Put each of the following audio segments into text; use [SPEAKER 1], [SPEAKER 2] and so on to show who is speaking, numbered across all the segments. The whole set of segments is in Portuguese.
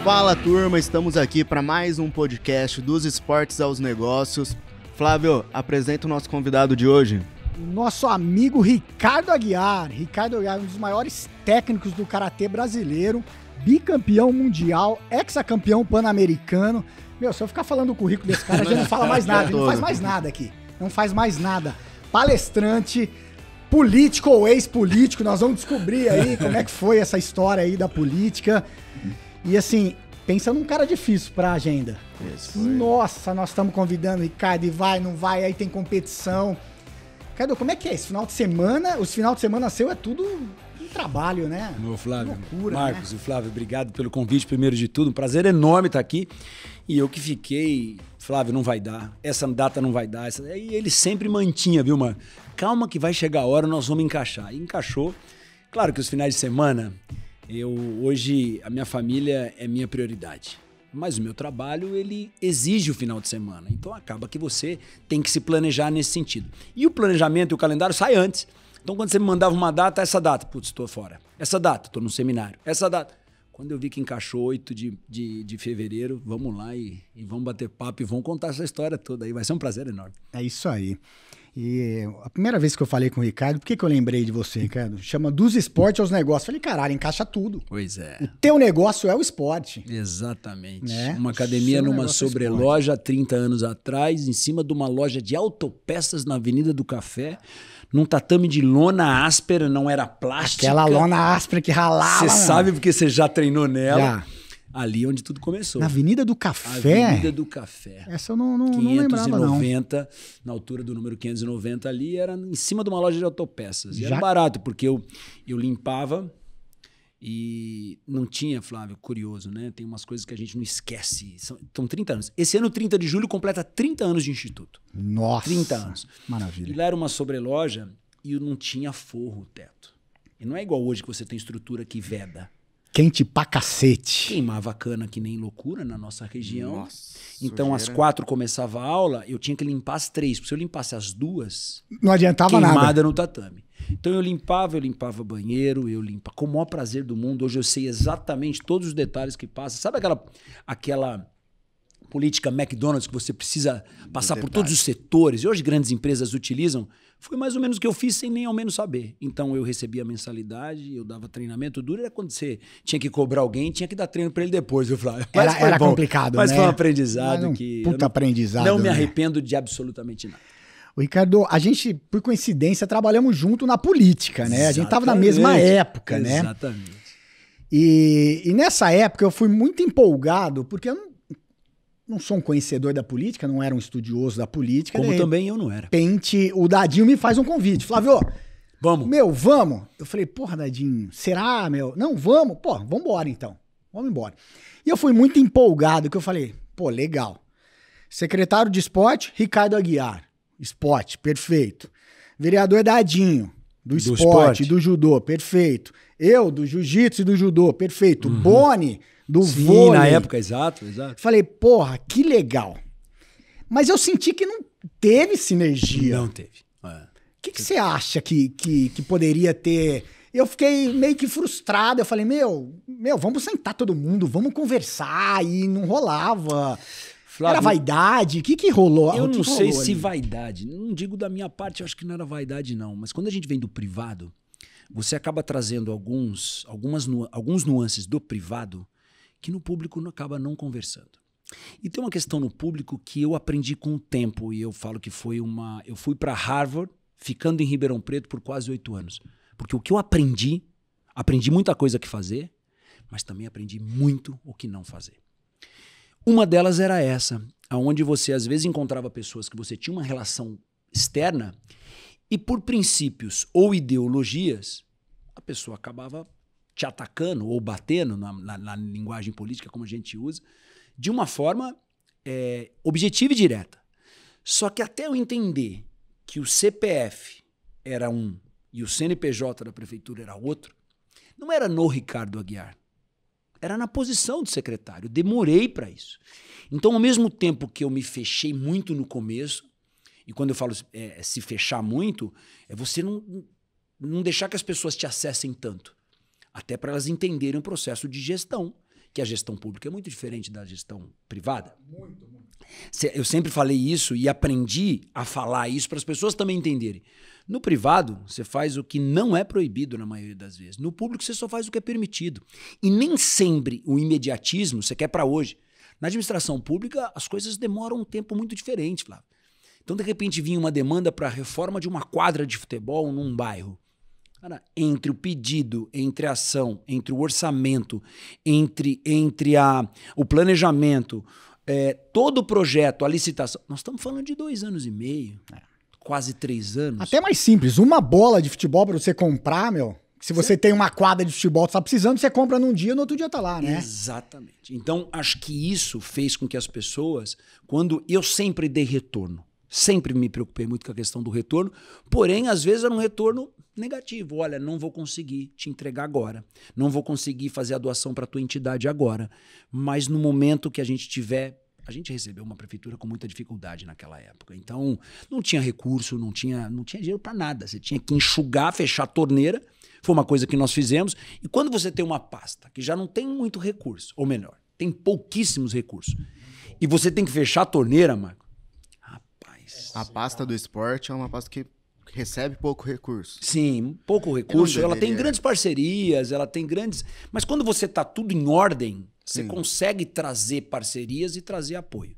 [SPEAKER 1] Fala turma, estamos aqui para mais um podcast dos esportes aos negócios. Flávio, apresenta o nosso convidado de hoje.
[SPEAKER 2] Nosso amigo Ricardo Aguiar. Ricardo Aguiar, um dos maiores técnicos do karatê brasileiro, bicampeão mundial, hexacampeão pan-americano. Meu, se eu ficar falando o currículo desse cara, a gente não fala mais nada, ele não faz mais nada aqui. Não faz mais nada. Palestrante, político ou ex-político, nós vamos descobrir aí como é que foi essa história aí da política. E assim, pensa num cara difícil pra agenda. Nossa, nós estamos convidando o Ricardo e vai, não vai, aí tem competição. Ricardo, como é que é esse final de semana? Os final de semana seu é tudo um trabalho, né?
[SPEAKER 3] Meu Flávio,
[SPEAKER 2] loucura,
[SPEAKER 3] Marcos,
[SPEAKER 2] né?
[SPEAKER 3] E Flávio, obrigado pelo convite, primeiro de tudo. Um prazer enorme estar aqui. E eu que fiquei, Flávio, não vai dar. Essa data não vai dar. E ele sempre mantinha, viu, mano? Calma que vai chegar a hora, nós vamos encaixar. E encaixou. Claro que os finais de semana, hoje, a minha família é minha prioridade. Mas o meu trabalho, ele exige o final de semana. Então acaba que você tem que se planejar nesse sentido. E o planejamento e o calendário saem antes. Então quando você me mandava uma data, essa data, putz, estou fora. Essa data, estou no seminário. Essa data. Quando eu vi que encaixou 8 de fevereiro, vamos lá e vamos bater papo e vamos contar essa história toda aí. Vai ser um prazer enorme.
[SPEAKER 2] É isso aí. E a primeira vez que eu falei com o Ricardo, por que eu lembrei de você, Ricardo? Chama dos esportes aos negócios. Falei, caralho, encaixa tudo.
[SPEAKER 3] Pois é.
[SPEAKER 2] O teu negócio é o esporte.
[SPEAKER 3] Exatamente.
[SPEAKER 2] Né?
[SPEAKER 3] Uma academia
[SPEAKER 2] Seu
[SPEAKER 3] numa
[SPEAKER 2] negócio é
[SPEAKER 3] sobreloja há 30 anos atrás, em cima de uma loja de autopeças na Avenida do Café, num tatame de lona áspera, não era plástica.
[SPEAKER 2] Aquela lona áspera que ralava.
[SPEAKER 3] Você sabe porque você já treinou nela.
[SPEAKER 2] Já.
[SPEAKER 3] Ali onde tudo começou.
[SPEAKER 2] Na Avenida do Café?
[SPEAKER 3] Avenida do Café.
[SPEAKER 2] Essa eu não lembrava, não.
[SPEAKER 3] 590, na altura do número 590 ali, era em cima de uma loja de autopeças. E
[SPEAKER 2] Já?
[SPEAKER 3] era barato, porque eu limpava e não tinha, Flávio, curioso, né? Tem umas coisas que a gente não esquece. São 30 anos. Esse ano, 30 de julho, completa 30 anos de instituto.
[SPEAKER 2] Nossa.
[SPEAKER 3] 30 anos.
[SPEAKER 2] Maravilha.
[SPEAKER 3] E lá era uma sobreloja e não tinha forro o teto. E não é igual hoje que você tem estrutura que veda.
[SPEAKER 2] Quente pra cacete.
[SPEAKER 3] Queimava a cana que nem loucura na nossa região.
[SPEAKER 1] Nossa,
[SPEAKER 3] Então, às 4 começava a aula, eu tinha que limpar as 3. Porque se eu limpasse as 2,
[SPEAKER 2] Não adiantava
[SPEAKER 3] queimada
[SPEAKER 2] nada.
[SPEAKER 3] no tatame. Então, eu limpava banheiro, com o maior prazer do mundo. Hoje eu sei exatamente todos os detalhes que passa. Sabe aquela política McDonald's que você precisa passar por todos os setores? E hoje grandes empresas utilizam. Foi mais ou menos o que eu fiz sem nem ao menos saber. Então eu recebia mensalidade, eu dava treinamento duro. Era quando você tinha que cobrar alguém, tinha que dar treino para ele depois, viu, Flávio?
[SPEAKER 2] Era complicado,
[SPEAKER 3] mas
[SPEAKER 2] né?
[SPEAKER 3] foi um aprendizado
[SPEAKER 2] Mas
[SPEAKER 3] que...
[SPEAKER 2] puta aprendizado,
[SPEAKER 3] Não me
[SPEAKER 2] né?
[SPEAKER 3] arrependo de absolutamente nada.
[SPEAKER 2] O Ricardo, a gente, por coincidência, trabalhamos junto na política, né? A gente tava na mesma
[SPEAKER 3] Exatamente.
[SPEAKER 2] época, né?
[SPEAKER 3] Exatamente.
[SPEAKER 2] E nessa época eu fui muito empolgado, porque eu não sou um conhecedor da política, não era um estudioso da política.
[SPEAKER 3] Como
[SPEAKER 2] de
[SPEAKER 3] também eu não era.
[SPEAKER 2] repente, o Dadinho me faz um convite. Flávio,
[SPEAKER 3] Vamos.
[SPEAKER 2] meu, vamos? Eu falei, porra, Dadinho, será, meu? Não, vamos? Pô, vamos embora então. Vamos embora. E eu fui muito empolgado, que eu falei, pô, legal. Secretário de Esporte, Ricardo Aguiar. Esporte, perfeito. Vereador Dadinho, do esporte, do judô, perfeito. Eu, do jiu-jitsu e do judô, perfeito. Boni, do
[SPEAKER 3] Sim,
[SPEAKER 2] vôlei.
[SPEAKER 3] na época, exato.
[SPEAKER 2] Falei, porra, que legal. Mas eu senti que não teve sinergia.
[SPEAKER 3] Não teve. É.
[SPEAKER 2] O que você acha que poderia ter? Eu fiquei meio que frustrado. Eu falei, meu, vamos sentar todo mundo, vamos conversar. E não rolava.
[SPEAKER 3] Flávio,
[SPEAKER 2] Era vaidade? O que rolou?
[SPEAKER 3] Eu
[SPEAKER 2] O que
[SPEAKER 3] não sei
[SPEAKER 2] rolou
[SPEAKER 3] se
[SPEAKER 2] ali?
[SPEAKER 3] vaidade. Não digo da minha parte, eu acho que não era vaidade, não. Mas quando a gente vem do privado, você acaba trazendo alguns nuances do privado que no público acaba não conversando. E tem uma questão no público que eu aprendi com o tempo, e eu falo que foi uma... Eu fui para Harvard, ficando em Ribeirão Preto por quase 8 anos. Porque o que eu aprendi muita coisa que fazer, mas também aprendi muito o que não fazer. Uma delas era essa, onde você às vezes encontrava pessoas que você tinha uma relação externa e por princípios ou ideologias, a pessoa acabava te atacando ou batendo na linguagem política como a gente usa, de uma forma objetiva e direta. Só que até eu entender que o CPF era um e o CNPJ da prefeitura era outro, não era no Ricardo Aguiar. Era na posição de secretário. Demorei para isso. Então, ao mesmo tempo que eu me fechei muito no começo, e quando eu falo se fechar muito, é você não deixar que as pessoas te acessem tanto. Até para elas entenderem o processo de gestão. que a gestão pública é muito diferente da gestão privada. Eu sempre falei isso e aprendi a falar isso para as pessoas também entenderem. No privado, você faz o que não é proibido na maioria das vezes. No público, você só faz o que é permitido. E nem sempre o imediatismo você quer para hoje. Na administração pública, as coisas demoram um tempo muito diferente, Flávio. Então, de repente, vinha uma demanda para a reforma de uma quadra de futebol num bairro. Cara, entre o pedido, entre a ação, entre o orçamento, entre o planejamento, todo o projeto, a licitação, nós estamos falando de 2 anos e meio, quase 3 anos.
[SPEAKER 2] Até mais simples, uma bola de futebol para você comprar, meu, se você tem uma quadra de futebol que tá precisando, você compra num dia e no outro dia tá lá, né?
[SPEAKER 3] Exatamente. Então, acho que isso fez com que as pessoas, quando eu sempre dei retorno, sempre me preocupei muito com a questão do retorno, porém, às vezes era um retorno negativo. Olha, não vou conseguir te entregar agora. Não vou conseguir fazer a doação para a tua entidade agora. Mas no momento que a gente tiver... A gente recebeu uma prefeitura com muita dificuldade naquela época. Então, não tinha recurso, não tinha dinheiro para nada. Você tinha que enxugar, fechar a torneira. Foi uma coisa que nós fizemos. E quando você tem uma pasta que já não tem muito recurso, ou melhor, tem pouquíssimos recursos, e você tem que fechar a torneira, Marco, rapaz...
[SPEAKER 1] A pasta do esporte é uma pasta que recebe pouco recurso.
[SPEAKER 3] Sim, pouco recurso. Ela tem grandes parcerias, ela tem grandes... Mas quando você está tudo em ordem, você consegue trazer parcerias e trazer apoio.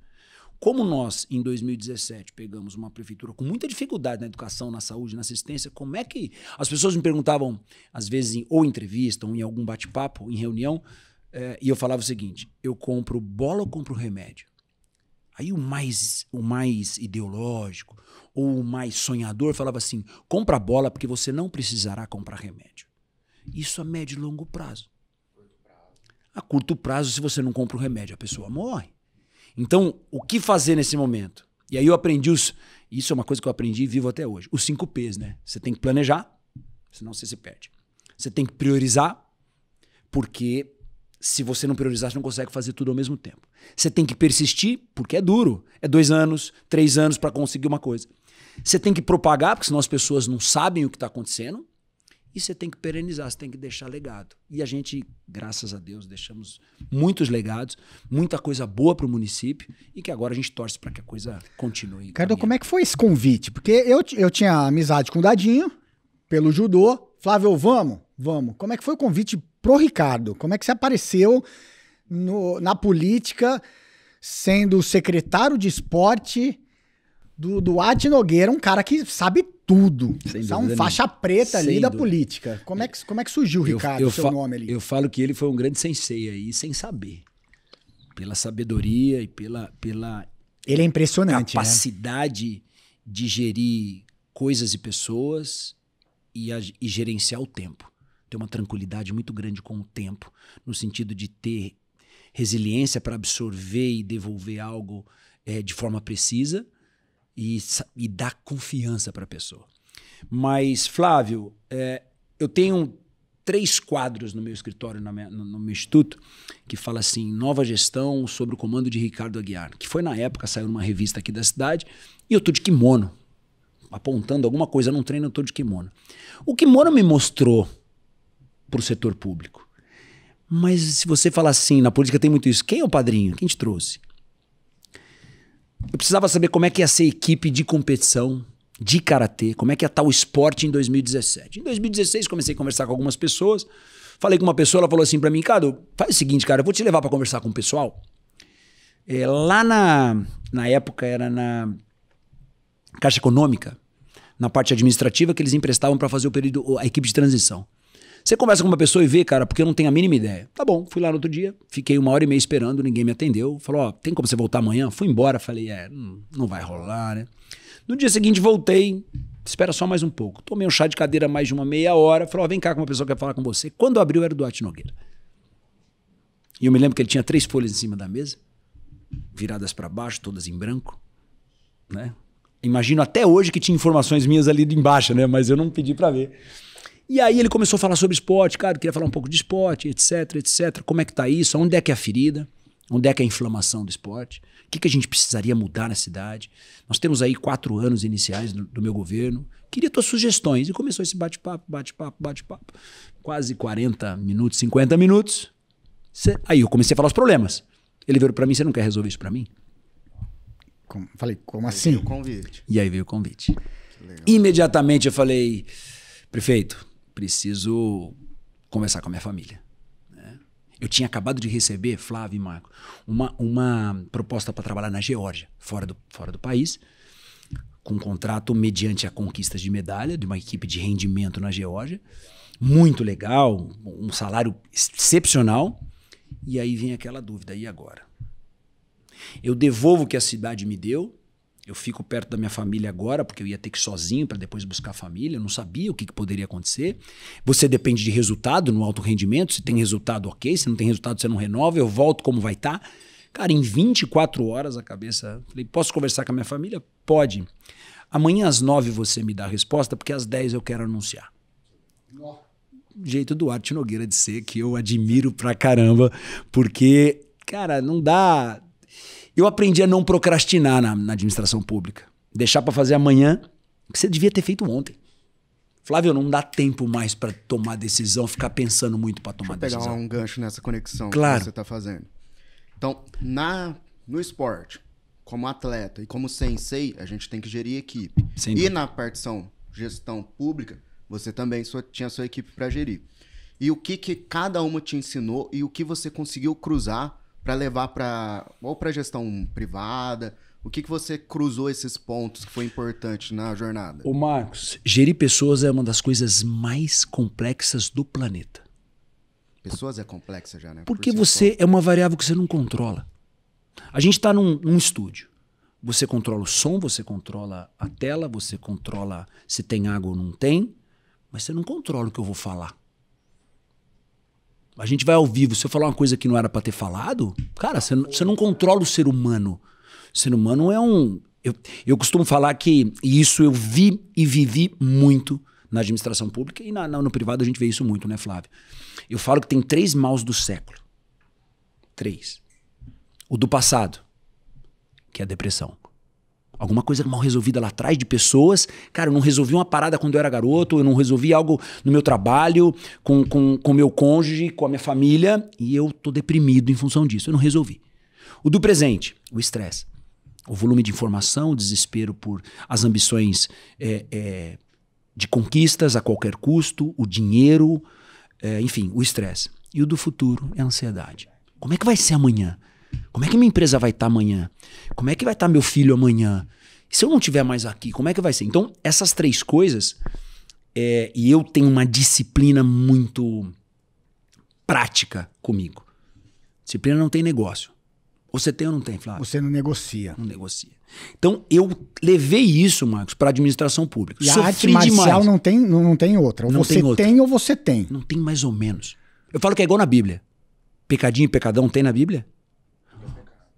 [SPEAKER 3] Como nós, em 2017, pegamos uma prefeitura com muita dificuldade na educação, na saúde, na assistência, como é que... As pessoas me perguntavam, às vezes, ou em entrevista, ou em algum bate-papo, em reunião, e eu falava o seguinte, eu compro bola ou compro remédio? Aí o mais ideológico ou o mais sonhador falava assim, compra bola porque você não precisará comprar remédio. Isso a médio e longo prazo. A curto prazo, se você não compra o remédio, a pessoa morre. Então, o que fazer nesse momento? E aí eu aprendi isso é uma coisa que eu aprendi e vivo até hoje. Os 5 P's, né? Você tem que planejar, senão você se perde. Você tem que priorizar, porque se você não priorizar, você não consegue fazer tudo ao mesmo tempo. Você tem que persistir, porque é duro. É 2 anos, 3 anos para conseguir uma coisa. Você tem que propagar, porque senão as pessoas não sabem o que está acontecendo. E você tem que perenizar, você tem que deixar legado. E a gente, graças a Deus, deixamos muitos legados, muita coisa boa para o município e que agora a gente torce para que a coisa continue.
[SPEAKER 2] Ricardo, como é que foi esse convite? Porque eu tinha amizade com o Dadinho, pelo judô. Flávio, vamos. Como é que foi o convite pro Ricardo? Como é que você apareceu na política sendo secretário de esporte do Duarte Nogueira, um cara que sabe tudo. É um faixa preta ali da política. Como é que surgiu o Ricardo, seu nome ali?
[SPEAKER 3] Eu falo que ele foi um grande sensei aí, sem saber. Pela sabedoria e pela
[SPEAKER 2] ele é impressionante,
[SPEAKER 3] capacidade de gerir coisas e pessoas e gerenciar o tempo. Ter uma tranquilidade muito grande com o tempo, no sentido de ter resiliência para absorver e devolver algo de forma precisa e dar confiança para a pessoa. Mas, Flávio, eu tenho 3 quadros no meu escritório, no meu instituto, que fala assim, nova gestão sob o comando de Ricardo Aguiar, que foi na época, saiu numa revista aqui da cidade, e eu tô de kimono, apontando alguma coisa num treino, eu tô de kimono. O kimono me mostrou para o setor público. Mas se você falar assim, na política tem muito isso, quem é o padrinho? Quem te trouxe? Eu precisava saber como é que ia ser a equipe de competição, de karatê, como é que ia estar o esporte em 2017. Em 2016 comecei a conversar com algumas pessoas, falei com uma pessoa, ela falou assim para mim, Ricardo, faz o seguinte, cara, eu vou te levar para conversar com o pessoal. Lá na época era na Caixa Econômica, na parte administrativa que eles emprestavam para fazer a equipe de transição. Você conversa com uma pessoa e vê, cara, porque eu não tenho a mínima ideia. Tá bom, fui lá no outro dia, fiquei 1h30 esperando, ninguém me atendeu. Falou, tem como você voltar amanhã? Fui embora, falei, não vai rolar, né? No dia seguinte voltei, espera só mais um pouco. Tomei um chá de cadeira mais de uma meia hora, falou, vem cá que uma pessoa quer falar com você. Quando abriu era o Duarte Nogueira. E eu me lembro que ele tinha 3 folhas em cima da mesa, viradas para baixo, todas em branco, né? Imagino até hoje que tinha informações minhas ali de embaixo, né? Mas eu não pedi para ver. E aí ele começou a falar sobre esporte, cara, queria falar um pouco de esporte, etc, etc. Como é que tá isso? Onde é que é a ferida? Onde é que é a inflamação do esporte? O que a gente precisaria mudar na cidade? Nós temos aí 4 anos iniciais do meu governo. Queria tuas sugestões. E começou esse bate-papo. Quase 40 minutos, 50 minutos. Aí eu comecei a falar os problemas. Ele veio pra mim, você não quer resolver isso pra mim?
[SPEAKER 2] Falei, como assim?
[SPEAKER 1] O convite.
[SPEAKER 3] E aí veio o convite. Imediatamente eu falei, prefeito, preciso conversar com a minha família. Eu tinha acabado de receber, Flávio e Marco, uma proposta para trabalhar na Geórgia, fora do país, com um contrato mediante a conquista de medalha de uma equipe de rendimento na Geórgia. Muito legal, um salário excepcional. E aí vem aquela dúvida, e agora? Eu devolvo o que a cidade me deu, eu fico perto da minha família agora, porque eu ia ter que ir sozinho para depois buscar a família, eu não sabia o que poderia acontecer. Você depende de resultado no alto rendimento, se tem resultado ok, se não tem resultado você não renova, eu volto como vai estar. Cara, em 24 horas a cabeça... Falei, posso conversar com a minha família? Pode. Amanhã às 9 você me dá a resposta, porque às 10 eu quero anunciar. Jeito do Duarte Nogueira de ser, que eu admiro pra caramba, porque, cara, não dá... Eu aprendi a não procrastinar na administração pública. Deixar para fazer amanhã, que você devia ter feito ontem. Flávio, não dá tempo mais para tomar decisão, ficar pensando muito para tomar decisão.
[SPEAKER 1] Deixa eu pegar um gancho nessa conexão
[SPEAKER 3] claro.
[SPEAKER 1] Que você está fazendo. Então, no esporte, como atleta e como sensei, a gente tem que gerir equipe. E na partição gestão pública, você também tinha sua equipe para gerir. E o que cada uma te ensinou e o que você conseguiu cruzar para levar para gestão privada? O que você cruzou esses pontos que foi importante na jornada?
[SPEAKER 3] Ô Marcos, gerir pessoas é uma das coisas mais complexas do planeta.
[SPEAKER 1] Pessoas é complexa já, né?
[SPEAKER 3] Porque você é uma variável que você não controla. A gente está num estúdio. Você controla o som, você controla a tela, você controla se tem água ou não tem, mas você não controla o que eu vou falar. A gente vai ao vivo, se eu falar uma coisa que não era para ter falado, cara, você não controla o ser humano. O ser humano é um... Eu costumo falar que isso eu vi e vivi muito na administração pública e no privado a gente vê isso muito, né, Flávio? Eu falo que tem 3 maus do século. 3. O do passado, que é a depressão. Alguma coisa mal resolvida lá atrás de pessoas. Cara, eu não resolvi uma parada quando eu era garoto, eu não resolvi algo no meu trabalho, com o meu cônjuge, com a minha família, e eu tô deprimido em função disso. Eu não resolvi. O do presente, o estresse. O volume de informação, o desespero por as ambições de conquistas a qualquer custo, o dinheiro, enfim, o estresse. E o do futuro é a ansiedade. Como é que vai ser amanhã? Como é que minha empresa vai estar amanhã? Como é que vai estar meu filho amanhã? E se eu não estiver mais aqui, como é que vai ser? Então, essas 3 coisas, e eu tenho uma disciplina muito prática comigo. Disciplina não tem negócio. Você tem ou não tem, Flávio?
[SPEAKER 2] Você não negocia.
[SPEAKER 3] Não negocia. Então, eu levei isso, Marcos, para a administração pública.
[SPEAKER 2] E a arte marcial não tem outra. Ou você tem ou você tem.
[SPEAKER 3] Não tem mais ou menos. Eu falo que é igual na Bíblia. Pecadinho e pecadão tem na Bíblia?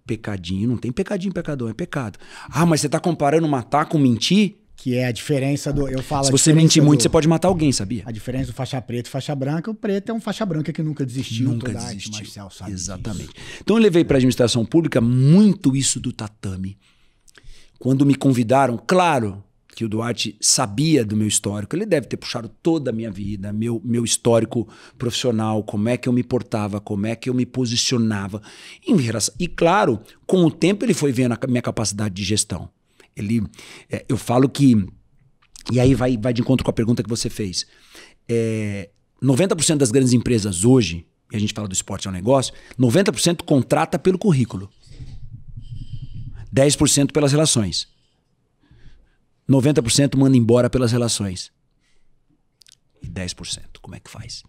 [SPEAKER 3] Pecadinho, não tem pecadinho e pecadão, é pecado. Ah, mas você tá comparando matar com mentir?
[SPEAKER 2] Que é a diferença do...
[SPEAKER 3] Se você mentir muito, você pode matar alguém, sabia?
[SPEAKER 2] A diferença do faixa preta e faixa branca, o preto é um faixa branca que nunca desistiu.
[SPEAKER 3] Nunca desistiu.
[SPEAKER 2] Arte marcial sabe
[SPEAKER 3] exatamente
[SPEAKER 2] disso.
[SPEAKER 3] Então eu levei para a administração pública muito isso do tatame. Quando me convidaram, claro que o Duarte sabia do meu histórico, ele deve ter puxado toda a minha vida, meu histórico profissional, como é que eu me portava, como é que eu me posicionava. E claro, com o tempo ele foi vendo a minha capacidade de gestão. Eu falo que, e aí vai de encontro com a pergunta que você fez, 90% das grandes empresas hoje, e a gente fala do esporte é um negócio, 90% contrata pelo currículo, 10% pelas relações, 90% manda embora pelas relações. E 10%, como é que faz?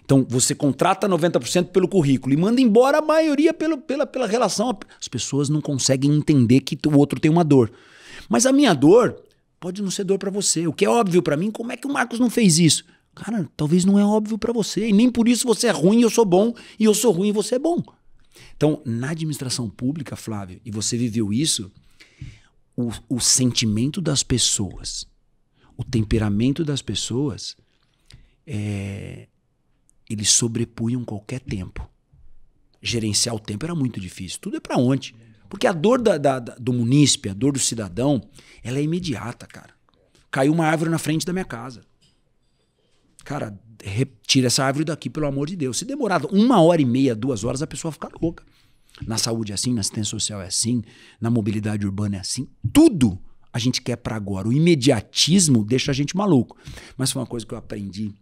[SPEAKER 3] Então, você contrata 90% pelo currículo e manda embora a maioria pela relação. As pessoas não conseguem entender que o outro tem uma dor. Mas a minha dor pode não ser dor para você. O que é óbvio para mim, como é que o Marcos não fez isso? Cara, talvez não é óbvio para você. E nem por isso você é ruim e eu sou bom. E eu sou ruim e você é bom. Então, na administração pública, Flávio, e você viveu isso... O sentimento das pessoas, o temperamento das pessoas, eles sobrepunham qualquer tempo. Gerenciar o tempo era muito difícil. Tudo é pra ontem. Porque a dor do munícipe, a dor do cidadão, ela é imediata, cara. Caiu uma árvore na frente da minha casa. Cara, tira essa árvore daqui, pelo amor de Deus. Se demorar 1h30, 2 horas, a pessoa fica louca. Na saúde é assim, na assistência social é assim, na mobilidade urbana é assim. Tudo a gente quer para agora. O imediatismo deixa a gente maluco. Mas foi uma coisa que eu aprendi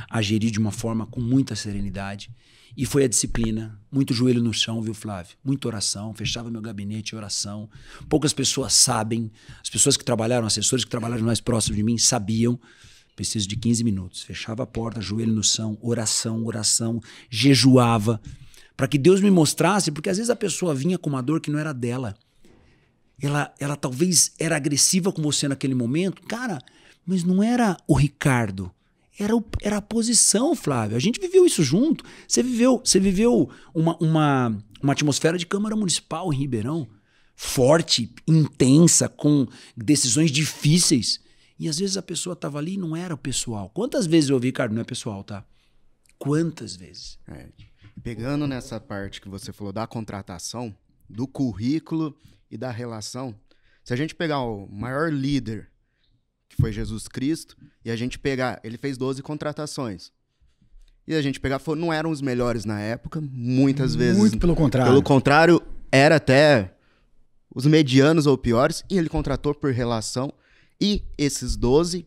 [SPEAKER 3] a gerir de uma forma com muita serenidade. E foi a disciplina. Muito joelho no chão, viu, Flávio? Muita oração. Fechava meu gabinete, oração. Poucas pessoas sabem. As pessoas que trabalharam, assessores que trabalharam mais próximos de mim, sabiam. Preciso de 15 minutos. Fechava a porta, joelho no chão, oração, oração. Jejuava. Para que Deus me mostrasse, porque às vezes a pessoa vinha com uma dor que não era dela. Ela talvez era agressiva com você naquele momento. Cara, mas não era o Ricardo. Era a posição, Flávio. A gente viveu isso junto. Você viveu uma atmosfera de Câmara Municipal em Ribeirão. Forte, intensa, com decisões difíceis. E às vezes a pessoa estava ali e não era o pessoal. Quantas vezes eu ouvi, Ricardo, não é pessoal, tá? Quantas vezes?
[SPEAKER 1] Pegando nessa parte que você falou da contratação, do currículo e da relação, se a gente pegar o maior líder, que foi Jesus Cristo, e a gente pegar, ele fez 12 contratações. E a gente pegar, não eram os melhores na época, muitas vezes.
[SPEAKER 2] Muito pelo contrário.
[SPEAKER 1] Pelo contrário, era até os medianos ou piores, e ele contratou por relação. E esses 12,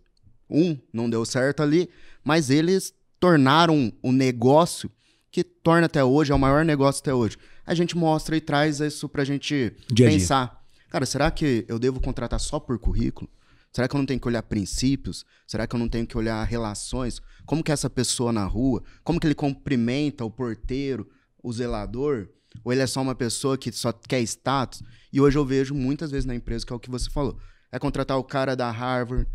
[SPEAKER 1] não deu certo ali, mas eles tornaram um negócio que torna até hoje, é o maior negócio até hoje. A gente mostra e traz isso pra gente pensar. Cara, será que eu devo contratar só por currículo? Será que eu não tenho que olhar princípios? Será que eu não tenho que olhar relações? Como que é essa pessoa na rua? Como que ele cumprimenta o porteiro, o zelador? Ou ele é só uma pessoa que só quer status? E hoje eu vejo muitas vezes na empresa, que é o que você falou. É contratar o cara da Harvard,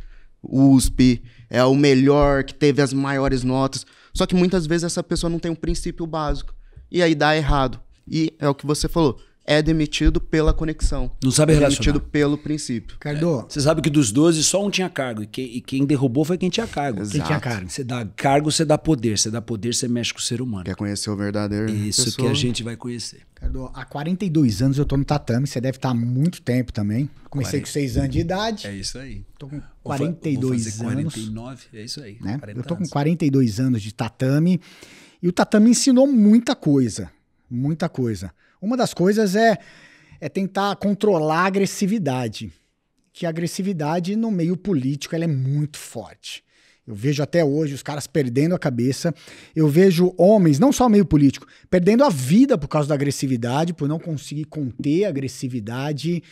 [SPEAKER 1] USP, é o melhor, que teve as maiores notas. Só que muitas vezes essa pessoa não tem um princípio básico. E aí dá errado. E é o que você falou. É demitido pela conexão.
[SPEAKER 3] Não sabe relacionar.
[SPEAKER 1] Demitido pelo princípio.
[SPEAKER 2] Cardo.
[SPEAKER 3] Você sabe que dos 12, só um tinha cargo. E quem derrubou foi quem tinha cargo.
[SPEAKER 2] Quem tinha cargo.
[SPEAKER 3] Você dá cargo, você dá poder. Você dá poder, você mexe com o ser humano.
[SPEAKER 1] Quer conhecer o verdadeiro?
[SPEAKER 3] Isso pessoa. Que a gente vai conhecer.
[SPEAKER 2] Cardo, há 42 anos eu tô no tatame. Você deve estar há muito tempo também. Comecei com 6 anos de idade.
[SPEAKER 3] É isso aí.
[SPEAKER 2] Tô com 42
[SPEAKER 3] vou fazer
[SPEAKER 2] anos.
[SPEAKER 3] 49, é isso aí.
[SPEAKER 2] Né? Eu tô com 42 anos de tatame. E o tatame ensinou muita coisa. Muita coisa. Uma das coisas é tentar controlar a agressividade. Que a agressividade no meio político ela é muito forte. Eu vejo até hoje os caras perdendo a cabeça. Eu vejo homens, não só meio político, perdendo a vida por causa da agressividade, por não conseguir conter a agressividade.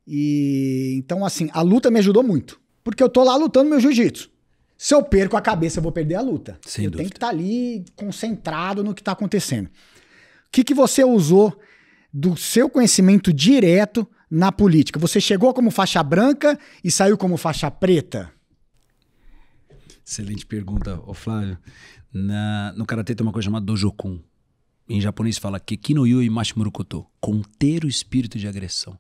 [SPEAKER 2] E então, assim, a luta me ajudou muito. Porque eu tô lá lutando meu jiu-jitsu. Se eu perco a cabeça, eu vou perder a luta.
[SPEAKER 3] Sem dúvida.
[SPEAKER 2] Tenho que estar ali concentrado no que está acontecendo. O que você usou do seu conhecimento direto na política? Você chegou como faixa branca e saiu como faixa preta?
[SPEAKER 3] Excelente pergunta, ô Flávio. No karatê tem uma coisa chamada dojokun. Em japonês fala keki no yui mashimurukoto. Conter o espírito de agressão.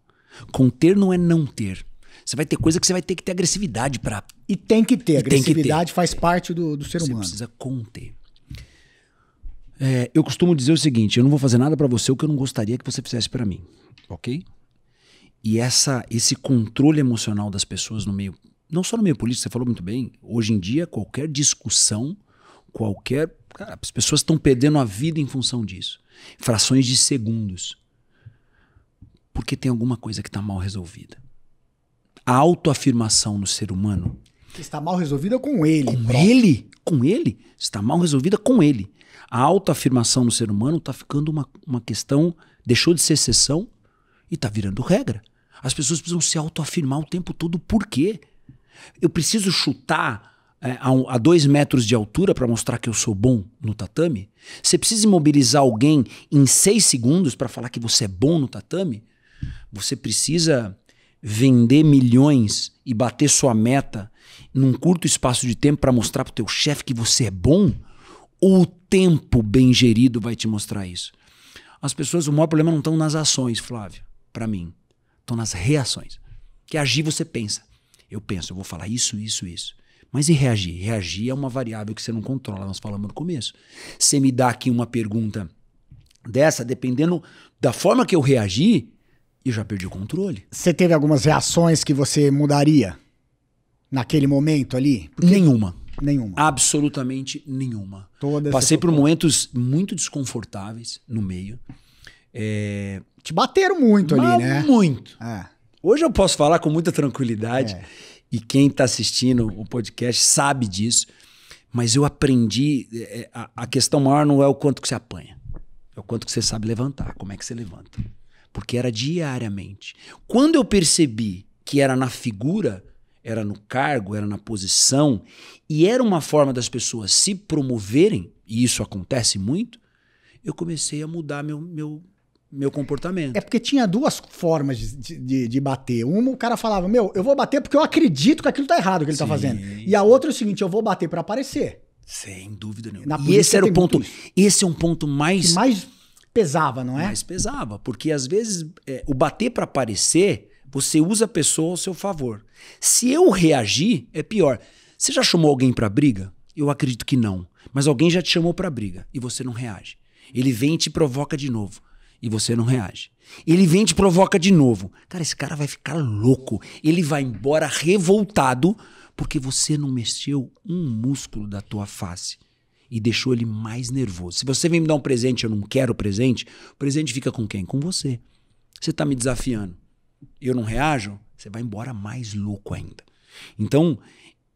[SPEAKER 3] Conter não é não ter. Você vai ter coisa que você vai ter que ter agressividade para.
[SPEAKER 2] E tem que ter. Agressividade faz parte do ser humano.
[SPEAKER 3] Você precisa conter. Eu costumo dizer o seguinte, eu não vou fazer nada pra você o que eu não gostaria que você fizesse pra mim, ok? E esse controle emocional das pessoas no meio, não só no meio político, você falou muito bem, hoje em dia qualquer discussão, cara, as pessoas estão perdendo a vida em função disso. Frações de segundos. Porque tem alguma coisa que está mal resolvida. A autoafirmação no ser humano...
[SPEAKER 2] Está mal resolvida com ele.
[SPEAKER 3] Com ele? Está mal resolvida com ele. A autoafirmação no ser humano está ficando uma questão, deixou de ser exceção e está virando regra. As pessoas precisam se autoafirmar o tempo todo. Por quê? Eu preciso chutar a 2 metros de altura para mostrar que eu sou bom no tatame? Você precisa imobilizar alguém em 6 segundos para falar que você é bom no tatame? Você precisa vender milhões e bater sua meta num curto espaço de tempo para mostrar para o teu chefe que você é bom? Ou o tempo bem gerido vai te mostrar isso? As pessoas, o maior problema não estão nas ações, Flávio, para mim. Estão nas reações. Que agir você pensa. Eu vou falar isso, isso, isso. Mas e reagir? Reagir é uma variável que você não controla, nós falamos no começo. Você me dá aqui uma pergunta dessa, dependendo da forma que eu reagir, eu já perdi o controle.
[SPEAKER 2] Você teve algumas reações que você mudaria naquele momento ali?
[SPEAKER 3] Nenhuma.
[SPEAKER 2] Nenhuma.
[SPEAKER 3] Absolutamente nenhuma.
[SPEAKER 2] Todas.
[SPEAKER 3] Passei por momentos muito desconfortáveis no meio.
[SPEAKER 2] Te bateram muito ali, né?
[SPEAKER 3] Muito. Hoje eu posso falar com muita tranquilidade. E quem está assistindo o podcast sabe disso. Mas eu aprendi... A questão maior não é o quanto que você apanha. É o quanto que você sabe levantar. Como é que você levanta. Porque era diariamente. Quando eu percebi que era na figura, era no cargo, era na posição, e era uma forma das pessoas se promoverem, e isso acontece muito, eu comecei a mudar meu comportamento.
[SPEAKER 2] É porque tinha duas formas de bater. Uma, o cara falava, eu vou bater porque eu acredito que aquilo tá errado, que ele tá fazendo. E a outra é o seguinte, eu vou bater pra aparecer.
[SPEAKER 3] Sem dúvida nenhuma. E esse era o ponto. Esse é um ponto mais...
[SPEAKER 2] Que mais pesava, não é?
[SPEAKER 3] Mais pesava. Porque às vezes o bater pra aparecer, você usa a pessoa ao seu favor. Se eu reagir, é pior. Você já chamou alguém pra briga? Eu acredito que não. Mas alguém já te chamou pra briga e você não reage. Ele vem e te provoca de novo. E você não reage. Ele vem e te provoca de novo. Cara, esse cara vai ficar louco. Ele vai embora revoltado porque você não mexeu um músculo da tua face e deixou ele mais nervoso. Se você vem me dar um presente e eu não quero o presente fica com quem? Com você. Você tá me desafiando. Eu não reajo, você vai embora mais louco ainda. Então,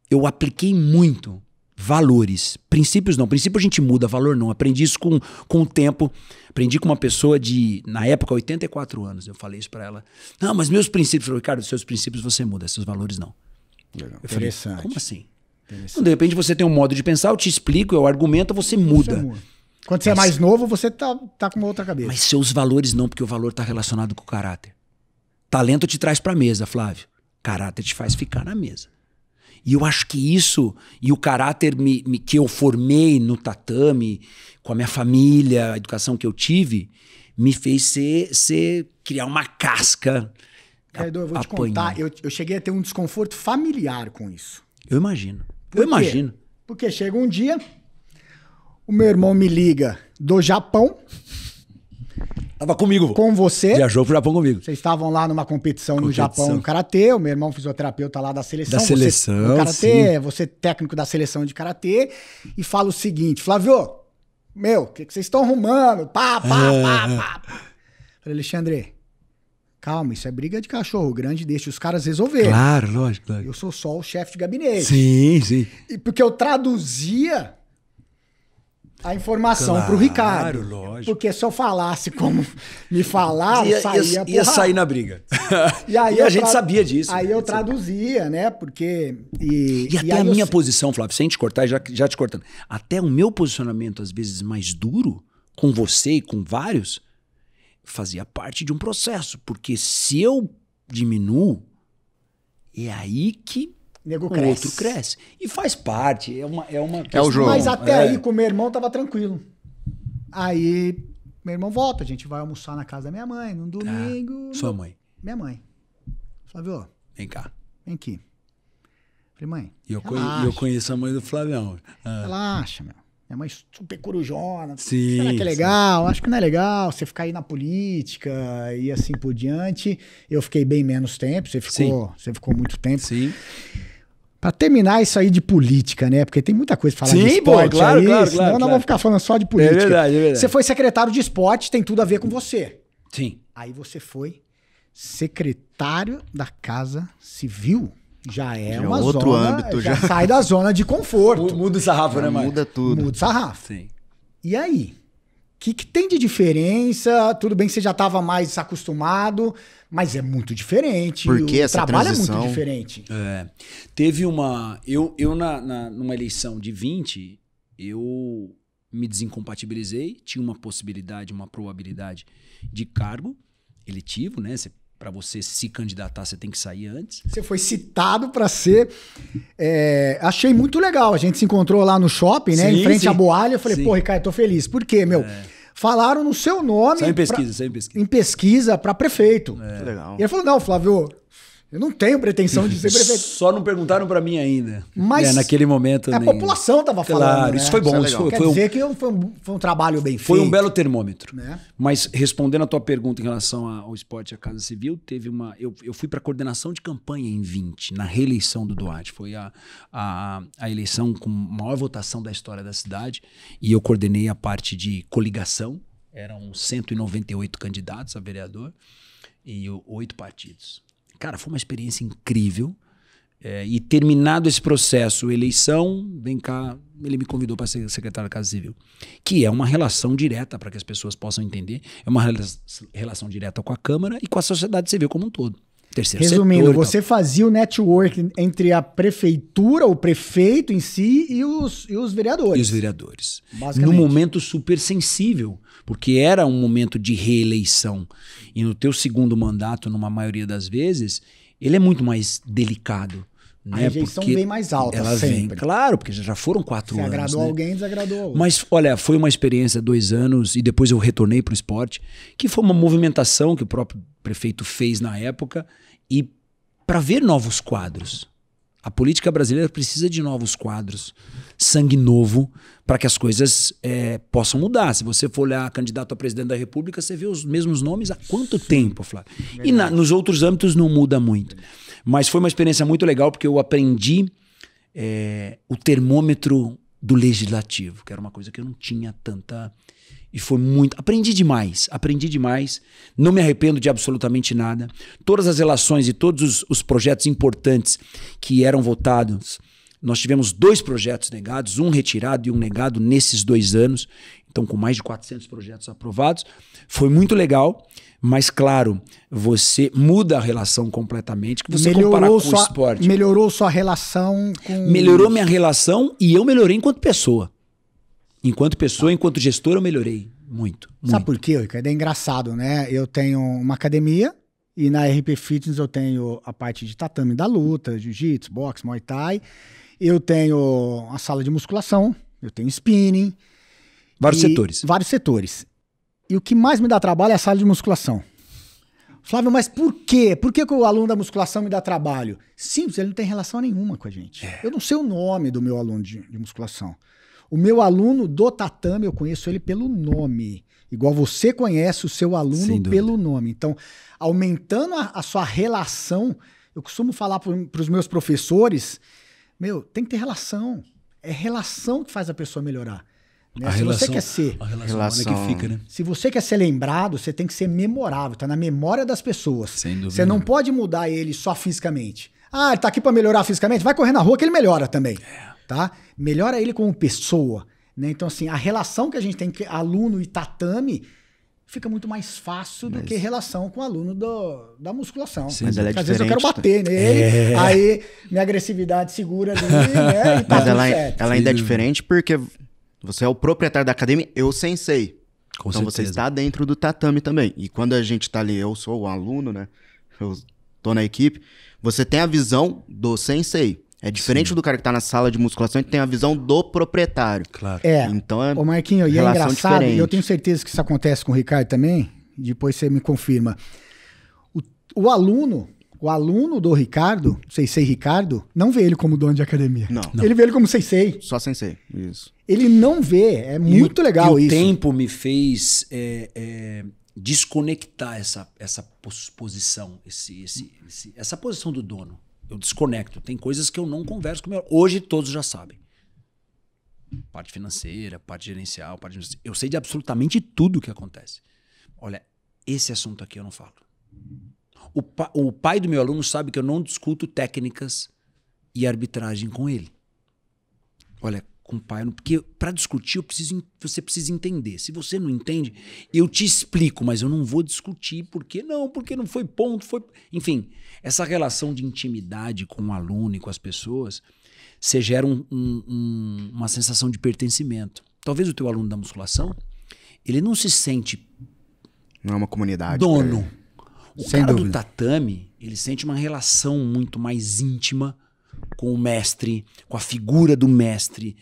[SPEAKER 3] eu apliquei muito valores. Princípios não. Princípio a gente muda, valor não. Aprendi isso com o tempo. Aprendi com uma pessoa de, na época, 84 anos. Eu falei isso pra ela. Não, mas meus princípios... Eu falei, Ricardo, seus princípios você muda, seus valores não.
[SPEAKER 1] Legal.
[SPEAKER 3] Eu falei, como assim? Então, de repente você tem um modo de pensar, eu te explico, eu argumento, você muda.
[SPEAKER 2] Quando você é mais novo, você tá com uma outra cabeça.
[SPEAKER 3] Mas seus valores não, porque o valor tá relacionado com o caráter. Talento te traz pra mesa, Flávio. Caráter te faz ficar na mesa. E eu acho que isso, e o caráter que eu formei no tatame, com a minha família, a educação que eu tive, me fez criar uma casca.
[SPEAKER 2] Edu, eu vou te contar, eu cheguei a ter um desconforto familiar com isso.
[SPEAKER 3] Eu imagino.
[SPEAKER 2] Imagino. Porque chega um dia, o meu irmão me liga do Japão.
[SPEAKER 3] Tava comigo.
[SPEAKER 2] Com você.
[SPEAKER 3] Viajou pro Japão comigo.
[SPEAKER 2] Vocês estavam lá numa competição no Japão no karatê. O meu irmão fisioterapeuta lá da seleção.
[SPEAKER 3] Da seleção,
[SPEAKER 2] você, karatê, você técnico da seleção de karatê. E fala o seguinte, Flávio, o que vocês estão arrumando? Pá. Falei, Alexandre, calma, isso é briga de cachorro grande, deixa os caras resolverem.
[SPEAKER 3] Claro, lógico.
[SPEAKER 2] Eu sou só o chefe de gabinete.
[SPEAKER 3] Sim.
[SPEAKER 2] E porque eu traduzia a informação pro Ricardo.
[SPEAKER 3] Lógico.
[SPEAKER 2] Porque se eu falasse como me falaram,
[SPEAKER 3] ia sair na briga. E a gente sabia disso.
[SPEAKER 2] Aí eu traduzia, né? Porque...
[SPEAKER 3] E até a minha posição, Flávio, sem te cortar, já te cortando. Até o meu posicionamento, às vezes, mais duro, com você e com vários, fazia parte de um processo. Porque se eu diminuo, é aí que o outro cresce. E faz parte, é uma
[SPEAKER 1] É o jogo.
[SPEAKER 2] Mas até aí, com o meu irmão, tava tranquilo. Aí, meu irmão volta, a gente vai almoçar na casa da minha mãe, num domingo.
[SPEAKER 3] Sua mãe?
[SPEAKER 2] Minha mãe. Flávio,
[SPEAKER 3] vem cá.
[SPEAKER 2] Vem aqui. Falei, mãe,
[SPEAKER 3] E eu conheço a mãe do Flavião.
[SPEAKER 2] Relaxa, meu. Minha mãe super corujona.
[SPEAKER 3] Sim.
[SPEAKER 2] Será que é legal? Acho que não é legal você ficar aí na política e assim por diante. Eu fiquei bem menos tempo, você ficou muito tempo.
[SPEAKER 3] Sim.
[SPEAKER 2] Pra terminar isso aí de política, né? Porque tem muita coisa pra falar de esporte
[SPEAKER 3] claro,
[SPEAKER 2] aí,
[SPEAKER 3] claro,
[SPEAKER 2] senão
[SPEAKER 3] claro.
[SPEAKER 2] nós vamos ficar falando só de política.
[SPEAKER 3] É verdade.
[SPEAKER 2] Você foi secretário de esporte, tem tudo a ver com você.
[SPEAKER 3] Sim.
[SPEAKER 2] Aí você foi secretário da Casa Civil. Já é uma
[SPEAKER 1] outro
[SPEAKER 2] zona,
[SPEAKER 1] âmbito,
[SPEAKER 2] já sai da zona de conforto.
[SPEAKER 3] Muda o sarrafo, né, Marcos?
[SPEAKER 1] Muda tudo.
[SPEAKER 2] Muda o sarrafo.
[SPEAKER 3] Sim.
[SPEAKER 2] E aí? O que tem de diferença? Tudo bem que você já estava mais acostumado, mas é muito diferente.
[SPEAKER 1] Porque essa
[SPEAKER 2] trabalho
[SPEAKER 1] transição...
[SPEAKER 2] é muito diferente.
[SPEAKER 3] Teve uma... numa eleição de 20, eu me desincompatibilizei, tinha uma possibilidade, uma probabilidade de cargo eletivo, né? Para você se candidatar, você tem que sair antes.
[SPEAKER 2] Você foi citado para ser... achei muito legal. A gente se encontrou lá no shopping, né?
[SPEAKER 3] Sim,
[SPEAKER 2] em frente
[SPEAKER 3] sim.
[SPEAKER 2] à Boalha. Eu falei,
[SPEAKER 3] Sim.
[SPEAKER 2] pô, Ricardo, tô feliz. Por quê, meu? Falaram no seu nome...
[SPEAKER 3] Saiu em pesquisa.
[SPEAKER 2] Em pesquisa para prefeito.
[SPEAKER 1] Que legal.
[SPEAKER 2] E ele falou, não, Flávio, Eu não tenho pretensão de ser prefeito.
[SPEAKER 3] Só não perguntaram para mim ainda.
[SPEAKER 2] Mas
[SPEAKER 3] naquele momento.
[SPEAKER 2] A população estava falando.
[SPEAKER 3] Claro,
[SPEAKER 2] né?
[SPEAKER 3] isso foi bom. Isso
[SPEAKER 2] Quer dizer que foi um trabalho bem feito.
[SPEAKER 3] Foi um belo termômetro.
[SPEAKER 2] Né?
[SPEAKER 3] Mas respondendo a tua pergunta em relação ao esporte e à Casa Civil, teve eu fui para coordenação de campanha em 20, na reeleição do Duarte. Foi a eleição com maior votação da história da cidade. E eu coordenei a parte de coligação. Eram 198 candidatos a vereador e 8 partidos. Cara, foi uma experiência incrível. E terminado esse processo, eleição, vem cá, ele me convidou para ser secretário da Casa Civil. Que é uma relação direta, para que as pessoas possam entender, é uma relação direta com a Câmara e com a sociedade civil como um todo.
[SPEAKER 2] Resumindo, você fazia o network entre a prefeitura, o prefeito em si e os vereadores.
[SPEAKER 3] E os vereadores. Num momento super sensível, porque era um momento de reeleição. E no teu segundo mandato, numa maioria das vezes, ele é muito mais delicado.
[SPEAKER 2] A rejeição vem mais alta,
[SPEAKER 3] ela
[SPEAKER 2] sempre.
[SPEAKER 3] Vem, claro, porque já foram 4 anos.
[SPEAKER 2] Se agradou alguém, desagradou outro.
[SPEAKER 3] Mas, olha, foi uma experiência 2 anos e depois eu retornei para o esporte, que foi uma movimentação que o próprio prefeito fez na época e para ver novos quadros. A política brasileira precisa de novos quadros, sangue novo, para que as coisas possam mudar. Se você for olhar candidato a presidente da República, você vê os mesmos nomes há quanto tempo, Flávio? E nos outros âmbitos não muda muito. Mas foi uma experiência muito legal, porque eu aprendi o termômetro do legislativo, que era uma coisa que eu não tinha tanta... E foi muito... Aprendi demais. Não me arrependo de absolutamente nada. Todas as relações e todos os projetos importantes que eram votados, nós tivemos 2 projetos negados, um retirado e um negado nesses 2 anos. Então, com mais de 400 projetos aprovados. Foi muito legal, mas, claro, você muda a relação completamente, que você compara com o esporte.
[SPEAKER 2] Melhorou sua relação com...
[SPEAKER 3] Melhorou minha relação e eu melhorei enquanto pessoa. Enquanto gestor, eu melhorei muito.
[SPEAKER 2] Sabe por quê, Ricardo? É engraçado, né? Eu tenho uma academia e na RP Fitness eu tenho a parte de tatame da luta, jiu-jitsu, boxe, muay thai. Eu tenho a sala de musculação, eu tenho spinning.
[SPEAKER 3] Vários setores.
[SPEAKER 2] E o que mais me dá trabalho é a sala de musculação. Flávio, mas por quê? Por que o aluno da musculação me dá trabalho? Simples, ele não tem relação nenhuma com a gente. Eu não sei o nome do meu aluno de musculação. O meu aluno do tatame, eu conheço ele pelo nome. Igual você conhece o seu aluno pelo nome. Então, aumentando a sua relação, eu costumo falar para os meus professores, tem que ter relação. É relação que faz a pessoa melhorar. Né? Você quer ser...
[SPEAKER 3] A relação que fica, né?
[SPEAKER 2] Se você quer ser lembrado, você tem que ser memorável. Tá na memória das pessoas.
[SPEAKER 3] Sem dúvida.
[SPEAKER 2] Você não pode mudar ele só fisicamente. Ah, ele tá aqui para melhorar fisicamente? Vai correr na rua que ele melhora também. Tá? Melhora ele como pessoa, né? Então, assim, a relação que a gente tem com aluno e tatame fica muito mais fácil do que relação com o aluno da musculação.
[SPEAKER 1] Sim, mas ela é
[SPEAKER 2] às
[SPEAKER 1] diferente.
[SPEAKER 2] vezes eu quero bater nele, aí minha agressividade segura ali, né? E tá
[SPEAKER 1] mas ela ainda é diferente porque você é o proprietário da academia, eu sensei.
[SPEAKER 3] Com
[SPEAKER 1] então
[SPEAKER 3] certeza.
[SPEAKER 1] Você está dentro do tatame também. E quando a gente tá ali, eu sou o aluno, né? Eu tô na equipe, você tem a visão do sensei. É diferente do cara que tá na sala de musculação, que tem a visão do proprietário.
[SPEAKER 3] Claro.
[SPEAKER 1] Então
[SPEAKER 2] Ô Marquinho, e é engraçado, e eu tenho certeza que isso acontece com o Ricardo também, depois você me confirma. O aluno do Ricardo, Sensei Ricardo, não vê ele como dono de academia.
[SPEAKER 1] Não.
[SPEAKER 2] Ele vê ele como Sensei.
[SPEAKER 1] Só Sensei, isso.
[SPEAKER 2] Ele não vê, é muito legal isso.
[SPEAKER 3] O tempo me fez desconectar essa posição, essa posição do dono. Eu desconecto. Tem coisas que eu não converso com o meu... Hoje todos já sabem. Parte financeira, parte gerencial, eu sei de absolutamente tudo o que acontece. Olha, esse assunto aqui eu não falo. O pai do meu aluno sabe que eu não discuto técnicas e arbitragem com ele. Olha, com o pai... Porque para discutir você precisa entender. Se você não entende, eu te explico, mas eu não vou discutir. Por que não? Porque não foi ponto, foi... Enfim, essa relação de intimidade com o aluno e com as pessoas, você gera uma sensação de pertencimento. Talvez o teu aluno da musculação, ele não se sente...
[SPEAKER 1] Não é uma comunidade.
[SPEAKER 3] Dono. O cara do tatame, ele sente uma relação muito mais íntima com o mestre, com a figura do mestre,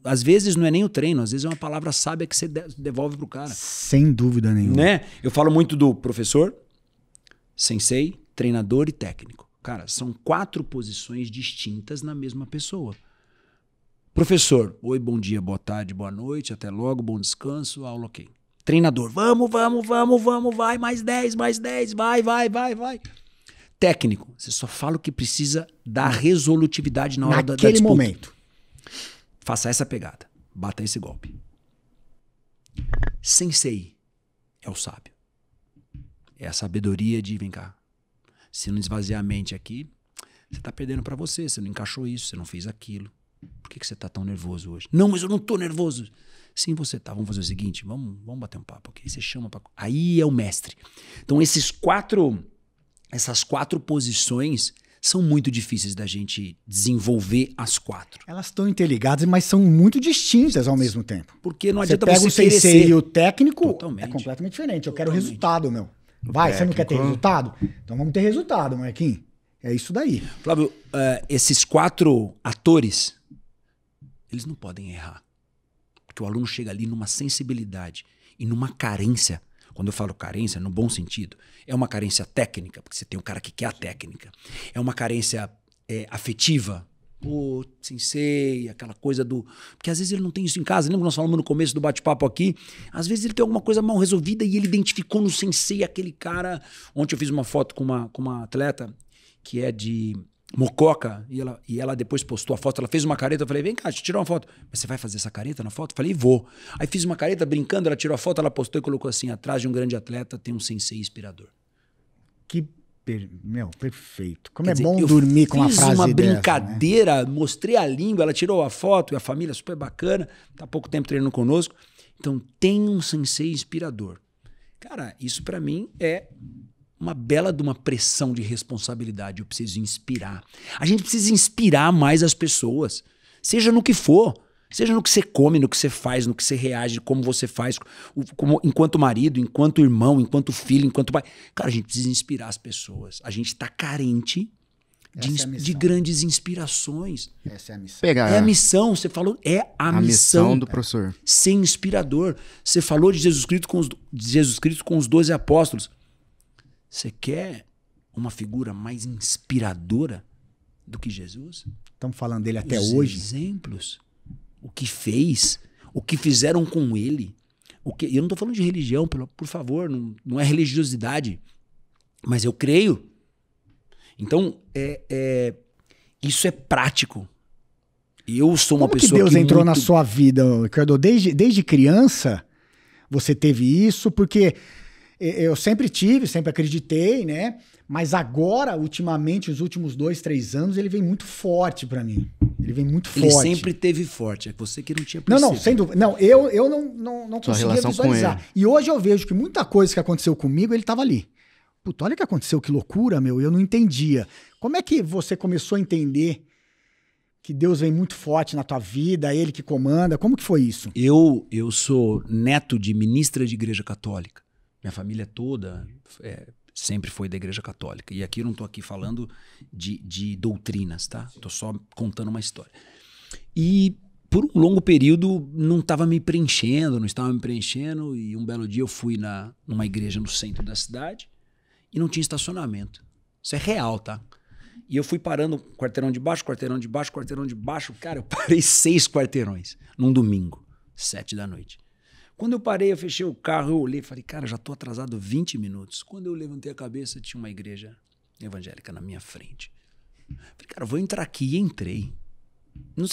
[SPEAKER 3] às vezes não é nem o treino, às vezes é uma palavra sábia que você devolve pro cara.
[SPEAKER 2] Sem dúvida nenhuma.
[SPEAKER 3] Né? Eu falo muito do professor, sensei, treinador e técnico. Cara, são 4 posições distintas na mesma pessoa. Professor, oi, bom dia, boa tarde, boa noite, até logo, bom descanso, aula ok. Treinador, vamos, vai, mais 10, vai. Técnico, você só fala o que precisa da resolutividade na hora da disputa.
[SPEAKER 2] Naquele momento.
[SPEAKER 3] Faça essa pegada, bata esse golpe. Sensei é o sábio. É a sabedoria de, vem cá, se não esvaziar a mente aqui, você tá perdendo pra você não encaixou isso, você não fez aquilo. Por que você tá tão nervoso hoje? Não, mas eu não tô nervoso. Sim, você tá. Vamos fazer o seguinte, vamos bater um papo aqui. Você chama pra... Aí é o mestre. Então essas 4 posições são muito difíceis da gente desenvolver as 4.
[SPEAKER 2] Elas estão interligadas, mas são muito distintas ao mesmo tempo.
[SPEAKER 3] Porque não adianta
[SPEAKER 2] você pega o sensei e o técnico,
[SPEAKER 3] totalmente.
[SPEAKER 2] É completamente diferente. Eu quero resultado, meu. Vai, você não quer ter resultado? Então vamos ter resultado, Marquinhos. É isso daí.
[SPEAKER 3] Flávio, esses 4 atores, eles não podem errar. Porque o aluno chega ali numa sensibilidade e numa carência. Quando eu falo carência, no bom sentido, é uma carência técnica, porque você tem um cara que quer a técnica. É uma carência afetiva. Pô, sensei, aquela coisa do... Porque às vezes ele não tem isso em casa. Lembra que nós falamos no começo do bate-papo aqui? Às vezes ele tem alguma coisa mal resolvida e ele identificou no sensei aquele cara... Ontem eu fiz uma foto com uma atleta que é de Mococa e ela depois postou a foto. Ela fez uma careta, eu falei, vem cá, deixa eu tirar uma foto. Mas você vai fazer essa careta na foto? Eu falei, vou. Aí fiz uma careta brincando, ela tirou a foto, ela postou e colocou assim, atrás de um grande atleta tem um sensei inspirador.
[SPEAKER 2] Perfeito. Como é bom dormir com uma frase dessa. Fiz uma
[SPEAKER 3] brincadeira, né? Mostrei a língua, ela tirou a foto e a família super bacana, tá há pouco tempo treinando conosco. Então tem um sensei inspirador. Cara, isso pra mim é uma bela de uma pressão de responsabilidade. Eu preciso inspirar. A gente precisa inspirar mais as pessoas, seja no que for. Seja no que você come, no que você faz, no que você reage, como você faz, enquanto marido, enquanto irmão, enquanto filho, enquanto pai. Cara, a gente precisa inspirar as pessoas. A gente tá carente de grandes inspirações.
[SPEAKER 2] Essa é a missão.
[SPEAKER 3] É a missão, você falou, é a missão
[SPEAKER 1] do professor.
[SPEAKER 3] Ser inspirador. Você falou de Jesus Cristo com os 12 apóstolos. Você quer uma figura mais inspiradora do que Jesus?
[SPEAKER 2] Estamos falando dele até hoje.
[SPEAKER 3] Exemplos. O que fez, o que fizeram com ele. Eu não estou falando de religião, por favor, não é religiosidade. Mas eu creio. Então, isso é prático. Eu sou uma pessoa que...
[SPEAKER 2] Como que Deus entrou na sua vida, Ricardo? Desde criança você teve isso? Porque eu sempre tive, sempre acreditei, né? Mas agora, ultimamente, os últimos 2, 3 anos, ele vem muito forte pra mim. Ele vem muito forte.
[SPEAKER 3] Ele sempre teve forte. É você que não tinha percebido.
[SPEAKER 2] Não, sem dúvida. Não, eu não conseguia visualizar. E hoje eu vejo que muita coisa que aconteceu comigo, ele tava ali. Puta, olha o que aconteceu, que loucura, meu. Eu não entendia. Como é que você começou a entender que Deus vem muito forte na tua vida, ele que comanda? Como que foi isso?
[SPEAKER 3] Eu sou neto de ministra de igreja católica. Minha família toda sempre foi da igreja católica. E aqui eu não estou aqui falando de doutrinas, tá? Estou só contando uma história. E por um longo período não estava me preenchendo, e um belo dia eu fui numa igreja no centro da cidade e não tinha estacionamento. Isso é real, tá? E eu fui parando quarteirão de baixo. Cara, eu parei 6 quarteirões num domingo, 7 da noite. Quando eu parei, eu fechei o carro, eu olhei e falei, cara, já tô atrasado 20 minutos. Quando eu levantei a cabeça, tinha uma igreja evangélica na minha frente. Falei, cara, eu vou entrar aqui. E entrei. Não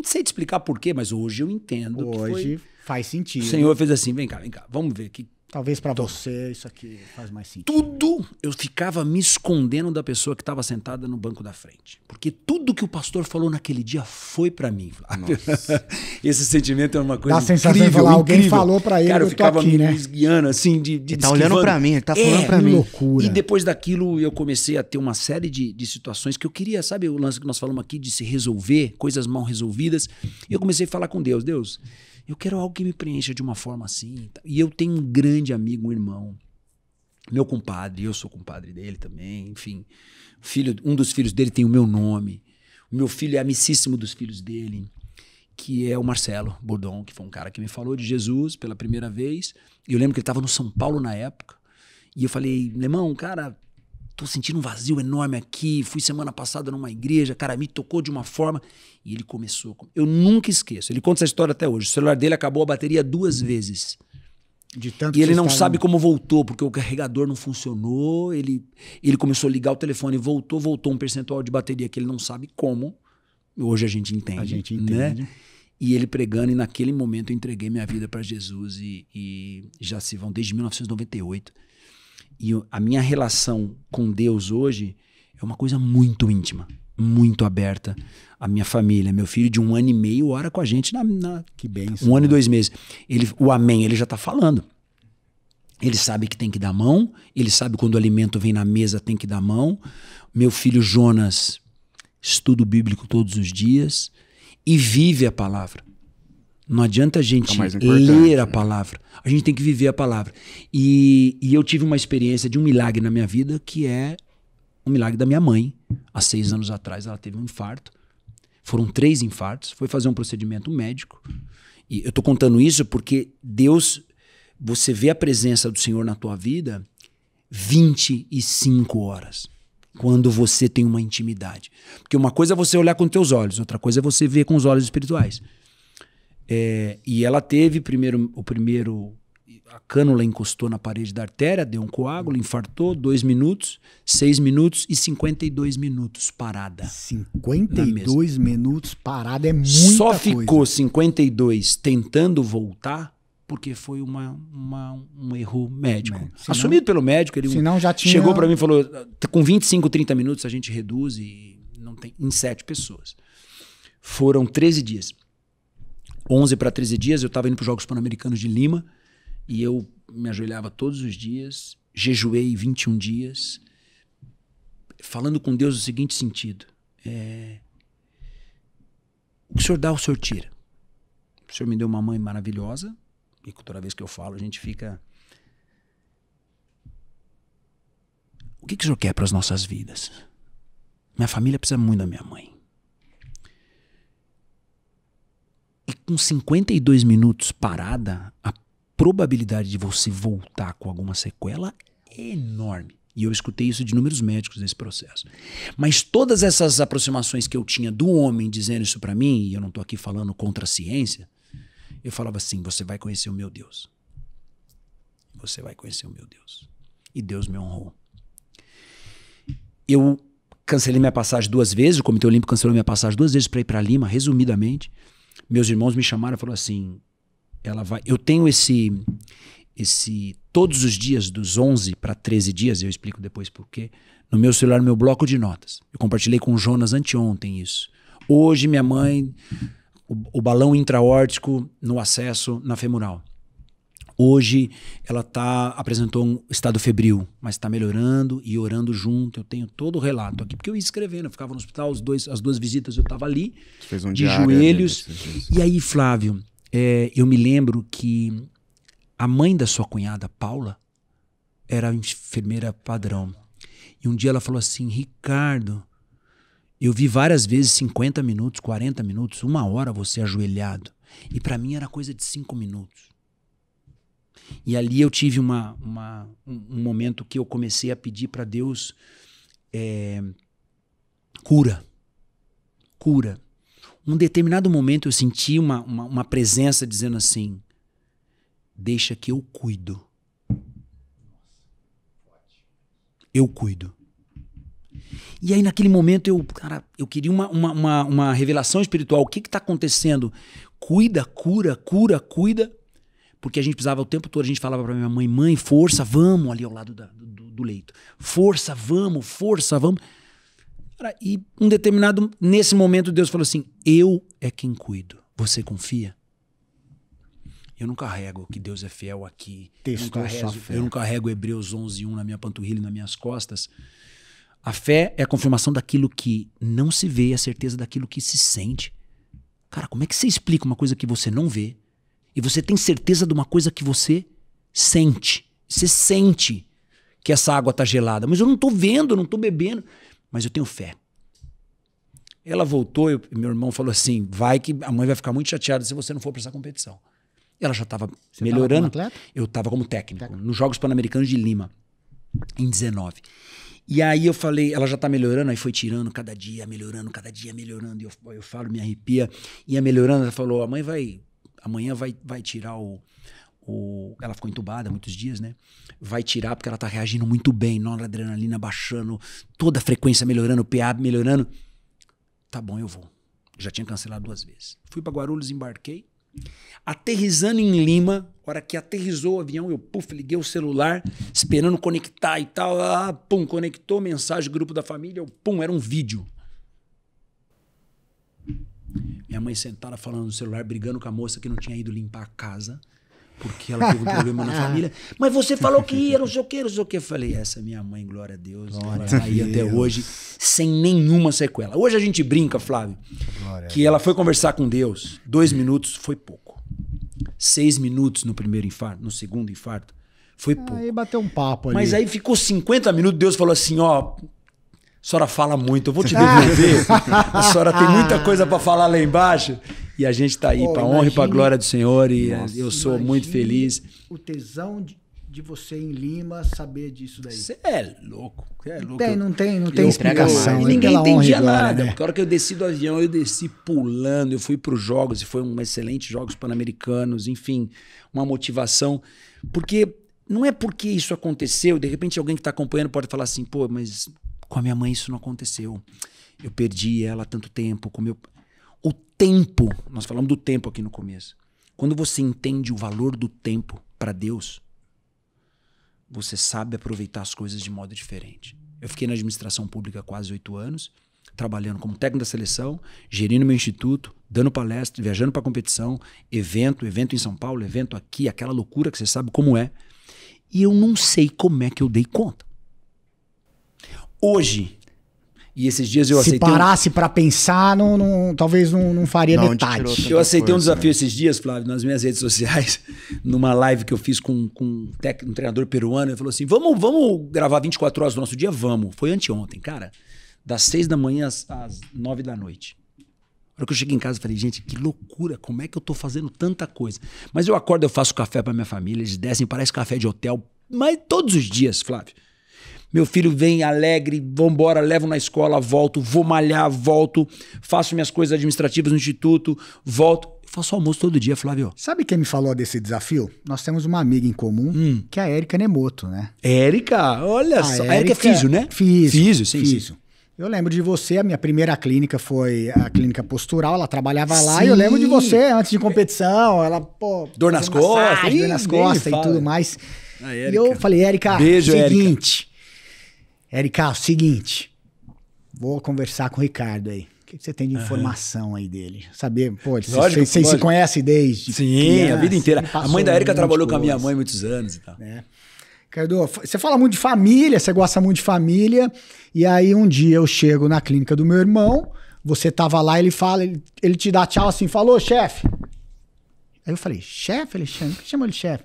[SPEAKER 3] sei te explicar por quê, mas hoje eu entendo.
[SPEAKER 2] Hoje faz sentido.
[SPEAKER 3] O Senhor fez assim, vem cá, vamos ver aqui.
[SPEAKER 2] Talvez pra você isso aqui faz mais sentido.
[SPEAKER 3] Tudo eu ficava me escondendo da pessoa que estava sentada no banco da frente. Porque tudo que o pastor falou naquele dia foi pra mim. Esse sentimento é uma coisa
[SPEAKER 2] incrível. Dá a sensação de falar, alguém falou pra ele,
[SPEAKER 3] cara, eu ficava
[SPEAKER 2] aqui,
[SPEAKER 3] me guiando assim,
[SPEAKER 1] ele tá olhando pra mim, ele tá falando pra mim.
[SPEAKER 2] Loucura.
[SPEAKER 3] E depois daquilo eu comecei a ter uma série de situações que eu queria, sabe o lance que nós falamos aqui de se resolver, coisas mal resolvidas. E eu comecei a falar com Deus, eu quero algo que me preencha de uma forma assim. E eu tenho um grande amigo, um irmão, meu compadre, eu sou compadre dele também, enfim. Um dos filhos dele tem o meu nome. O meu filho é amicíssimo dos filhos dele, que é o Marcelo Bordon, que foi um cara que me falou de Jesus pela primeira vez. E eu lembro que ele estava no São Paulo na época. E eu falei, Lemão, cara, tô sentindo um vazio enorme aqui, fui semana passada numa igreja, cara, me tocou de uma forma, e ele começou. Eu nunca esqueço, ele conta essa história até hoje, o celular dele acabou a bateria 2 vezes.
[SPEAKER 2] De tanto
[SPEAKER 3] E ele não sabe como voltou, porque o carregador não funcionou, ele começou a ligar o telefone, voltou um percentual de bateria que ele não sabe como, hoje a gente entende.
[SPEAKER 2] A gente entende.
[SPEAKER 3] Né? E ele pregando, e naquele momento eu entreguei minha vida para Jesus, e já se vão desde 1998. E a minha relação com Deus hoje é uma coisa muito íntima, muito aberta. A minha família, meu filho de 1 ano e meio ora com a gente
[SPEAKER 2] que bênção,
[SPEAKER 3] 1 ano e 2 meses. O amém, ele já está falando. Ele sabe que tem que dar mão, ele sabe quando o alimento vem na mesa tem que dar mão. Meu filho Jonas estuda o bíblico todos os dias e vive a palavra. Não adianta a gente ler a palavra. A gente tem que viver a palavra. E eu tive uma experiência de um milagre na minha vida, que é um milagre da minha mãe. Há 6 anos atrás ela teve um infarto. Foram 3 infartos. Foi fazer um procedimento médico. E eu tô contando isso porque Deus, você vê a presença do Senhor na tua vida 25 horas. Quando você tem uma intimidade. Porque uma coisa é você olhar com teus olhos, outra coisa é você ver com os olhos espirituais. E ela teve a cânula encostou na parede da artéria, deu um coágulo, infartou, 2 minutos, 6 minutos e 52 minutos parada.
[SPEAKER 2] 52 minutos parada é muita coisa.
[SPEAKER 3] Só ficou 52 tentando voltar porque foi um erro médico. Assumido pelo médico. Ele chegou para mim e falou, com 25, 30 minutos a gente reduz e não tem, em 7 pessoas. Foram 13 dias. 11 para 13 dias, eu estava indo para os Jogos Pan-Americanos de Lima e eu me ajoelhava todos os dias, jejuei 21 dias, falando com Deus no seguinte sentido: o que o Senhor dá, o Senhor tira. O Senhor me deu uma mãe maravilhosa, e toda vez que eu falo a gente fica... O que o Senhor quer para as nossas vidas? Minha família precisa muito da minha mãe. E com 52 minutos parada, a probabilidade de você voltar com alguma sequela é enorme. E eu escutei isso de inúmeros médicos nesse processo. Mas todas essas aproximações que eu tinha do homem dizendo isso para mim, e eu não estou aqui falando contra a ciência, eu falava assim, você vai conhecer o meu Deus. Você vai conhecer o meu Deus. E Deus me honrou. Eu cancelei minha passagem 2 vezes, o Comitê Olímpico cancelou minha passagem 2 vezes para ir para Lima, resumidamente. Meus irmãos me chamaram e falaram assim, eu tenho todos os dias, dos 11 para 13 dias, eu explico depois por quê, no meu celular, no meu bloco de notas. Eu compartilhei com o Jonas anteontem isso. Hoje minha mãe, o balão intraórtico no acesso na femoral. Hoje ela apresentou um estado febril, mas está melhorando e orando junto. Eu tenho todo o relato aqui, porque eu ia escrevendo, eu ficava no hospital, as 2 visitas eu estava ali, de joelhos. E aí, Flávio, eu me lembro que a mãe da sua cunhada, Paula, era enfermeira padrão. E um dia ela falou assim, Ricardo, eu vi várias vezes 50 minutos, 40 minutos, 1 hora você ajoelhado. E para mim era coisa de 5 minutos. E ali eu tive um momento que eu comecei a pedir para Deus cura. Um determinado momento eu senti uma presença dizendo assim, deixa que eu cuido. Eu cuido. E aí naquele momento eu queria uma revelação espiritual. O que está acontecendo? Cuida, cuida. Porque a gente precisava o tempo todo, a gente falava pra minha mãe, mãe, força, vamos, ali ao lado do leito. Força, vamos. E nesse momento Deus falou assim, eu é quem cuido, você confia? Eu não carrego que Deus é fiel aqui. Eu não carrego Hebreus 11:1 na minha panturrilha e nas minhas costas. A fé é a confirmação daquilo que não se vê, a certeza daquilo que se sente. Cara, como é que você explica uma coisa que você não vê? E você tem certeza de uma coisa que você sente. Você sente que essa água está gelada. Mas eu não estou vendo, eu não estou bebendo. Mas eu tenho fé. Ela voltou e meu irmão falou assim, vai que a mãe vai ficar muito chateada se você não for para essa competição. Ela já estava melhorando.
[SPEAKER 2] Tava como atleta?
[SPEAKER 3] Eu estava como técnico. Nos Jogos Pan-Americanos de Lima, em 19. E aí eu falei, ela já tá melhorando, aí foi tirando cada dia, melhorando. E eu falo, me arrepia. Ia melhorando, ela falou, amanhã vai tirar ela ficou entubada há muitos dias, né? Vai tirar porque ela tá reagindo muito bem, noradrenalina baixando, toda a frequência melhorando, o PA melhorando. Tá bom, eu vou. Já tinha cancelado 2 vezes. Fui pra Guarulhos, embarquei. Aterrissando em Lima, hora que aterrissou o avião, eu liguei o celular, esperando conectar e tal. Conectou, mensagem, grupo da família, era um vídeo. Minha mãe sentada falando no celular, brigando com a moça que não tinha ido limpar a casa, porque ela teve um problema na família. Mas você falou que ia, não sei o que. Eu falei, essa é minha mãe, glória a Deus. Ela tá aí até hoje, sem nenhuma sequela. Hoje a gente brinca, Flávio, que ela foi conversar com Deus. 2 minutos foi pouco. 6 minutos no primeiro infarto, no segundo infarto, foi pouco.
[SPEAKER 2] Aí bateu um papo ali.
[SPEAKER 3] Mas aí ficou 50 minutos, Deus falou assim, ó... A senhora fala muito, eu vou te devolver. A senhora tem muita coisa para falar lá embaixo. E a gente tá aí para honra e para glória do Senhor. E eu sou muito feliz.
[SPEAKER 2] O tesão de você em Lima saber disso daí.
[SPEAKER 3] Você é louco.
[SPEAKER 2] Não tem explicação.
[SPEAKER 3] Ninguém entendia nada. Porque a hora que eu desci do avião, eu desci pulando. Eu fui para os jogos e foi um excelente Jogos Pan-Americanos. Enfim, uma motivação. Porque não é porque isso aconteceu. De repente alguém que está acompanhando pode falar assim, pô, mas... Com a minha mãe isso não aconteceu. Eu perdi ela há tanto tempo. O tempo, nós falamos do tempo aqui no começo. Quando você entende o valor do tempo para Deus, você sabe aproveitar as coisas de modo diferente. Eu fiquei na administração pública quase 8 anos, trabalhando como técnico da seleção, gerindo meu instituto, dando palestra, viajando para competição, evento em São Paulo, evento aqui, aquela loucura que você sabe como é. E eu não sei como é que eu dei conta. Hoje, e esses dias eu aceitei...
[SPEAKER 2] Se parasse para pensar, talvez não faria metade.
[SPEAKER 3] Eu aceitei um desafio esses dias, Flávio, nas minhas redes sociais, numa live que eu fiz com um treinador peruano. Ele falou assim, vamos gravar 24 horas do nosso dia? Vamos. Foi anteontem, cara. Das 6 da manhã às 9 da noite. Na hora que eu cheguei em casa, eu falei, gente, que loucura, como é que eu tô fazendo tanta coisa? Mas eu acordo, eu faço café para minha família, eles descem, parece café de hotel, mas todos os dias, Flávio. Meu filho vem alegre, vambora, levo na escola, volto, vou malhar, volto, faço minhas coisas administrativas no instituto, volto. Eu faço almoço todo dia, Flávio.
[SPEAKER 2] Sabe quem me falou desse desafio? Nós temos uma amiga em comum, que é a Érica Nemoto, né?
[SPEAKER 3] Érica? Olha só. A Érica é físio, né?
[SPEAKER 2] Físio,
[SPEAKER 3] sim.
[SPEAKER 2] Eu lembro de você, a minha primeira clínica foi a clínica postural, ela trabalhava lá, e eu lembro de você antes de competição, ela,
[SPEAKER 3] dor nas costas
[SPEAKER 2] e tudo mais.
[SPEAKER 3] E
[SPEAKER 2] eu falei, Érica,
[SPEAKER 3] beijo,
[SPEAKER 2] Érica, seguinte, vou conversar com o Ricardo aí. O que você tem de informação aí dele? Saber, vocês se conhecem desde
[SPEAKER 3] criança, a vida inteira. A mãe da Érica trabalhou com a minha mãe muitos anos e tal.
[SPEAKER 2] Ricardo, você fala muito de família, você gosta muito de família, e aí um dia eu chego na clínica do meu irmão, você tava lá, ele te dá tchau assim, falou, chefe. Aí eu falei, chefe, Alexandre? Por que chama ele chefe?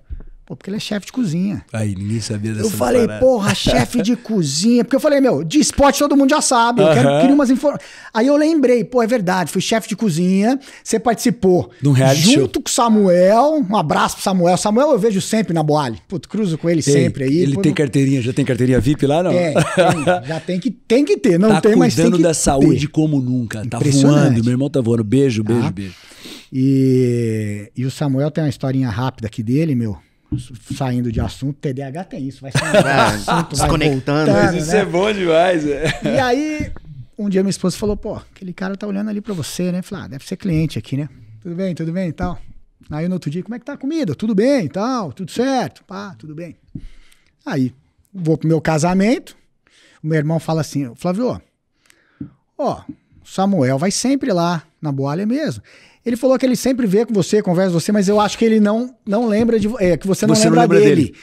[SPEAKER 2] Pô, porque ele é chefe de cozinha.
[SPEAKER 3] Aí, ninguém sabia dessa
[SPEAKER 2] Eu falei, porra, chefe de cozinha. Porque eu falei, de esporte todo mundo já sabe. Eu queria umas informações. Aí eu lembrei, é verdade, fui chefe de cozinha. Você participou
[SPEAKER 3] de um reality
[SPEAKER 2] junto com o Samuel. Um abraço pro Samuel. Samuel eu vejo sempre na Boali. Puto, cruzo com ele sempre aí.
[SPEAKER 3] Ele tem carteirinha, já tem carteirinha VIP lá, não?
[SPEAKER 2] Já tem que ter. Não tem, mas tem que ter.
[SPEAKER 3] Tá cuidando da saúde como nunca. Tá voando, meu irmão tá voando. Beijo.
[SPEAKER 2] E o Samuel tem uma historinha rápida aqui dele, saindo de assunto, TDAH tem isso, vai saindo de assunto,
[SPEAKER 1] desconectando.
[SPEAKER 2] Mas
[SPEAKER 3] isso é bom demais.
[SPEAKER 2] E aí, um dia minha esposa falou, aquele cara tá olhando ali pra você, né? Falei, deve ser cliente aqui, né? Tudo bem e tal. Aí no outro dia, como é que tá a comida? Tudo bem e tal, tudo certo? Tudo bem. Aí, vou pro meu casamento, o meu irmão fala assim, Flávio, Samuel vai sempre lá na Boalha mesmo. Ele falou que ele sempre vê com você, conversa com você, mas eu acho que ele não lembra que você não lembra dele.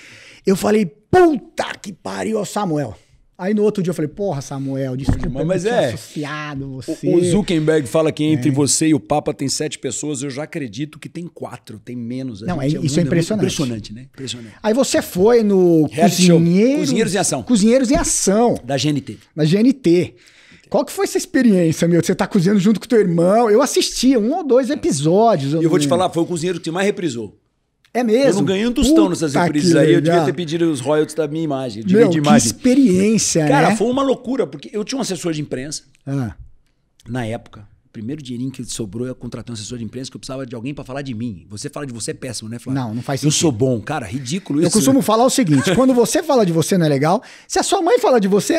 [SPEAKER 2] Eu falei, puta que pariu, Samuel. Aí no outro dia eu falei, porra, Samuel, desculpa,
[SPEAKER 3] mas
[SPEAKER 2] associado você.
[SPEAKER 3] O Zuckerberg fala que entre você e o Papa tem 7 pessoas, eu já acredito que tem 4, tem menos.
[SPEAKER 2] Isso é impressionante.
[SPEAKER 3] Impressionante, né? Impressionante.
[SPEAKER 2] Aí você foi no
[SPEAKER 3] Cozinheiros em Ação.
[SPEAKER 2] Cozinheiros em Ação.
[SPEAKER 3] Da GNT.
[SPEAKER 2] Na GNT. Qual que foi essa experiência, Você tá cozinhando junto com teu irmão. Eu assisti 1 ou 2 episódios.
[SPEAKER 3] E eu vou te falar, foi o cozinheiro que mais reprisou.
[SPEAKER 2] É mesmo?
[SPEAKER 3] Eu não ganhei um tostão nessas reprises aí. Eu devia ter pedido os royalties da minha imagem.
[SPEAKER 2] Meu, que experiência,
[SPEAKER 3] cara,
[SPEAKER 2] né?
[SPEAKER 3] foi uma loucura, porque eu tinha um assessor de imprensa na época. O primeiro dinheirinho que sobrou, eu contratei um assessor de imprensa que eu precisava de alguém pra falar de mim. Você fala de você é péssimo, né, Flávio?
[SPEAKER 2] Não faz sentido.
[SPEAKER 3] Eu sou bom. Cara, ridículo isso.
[SPEAKER 2] Eu costumo falar o seguinte, quando você fala de você não é legal, se a sua mãe fala de você,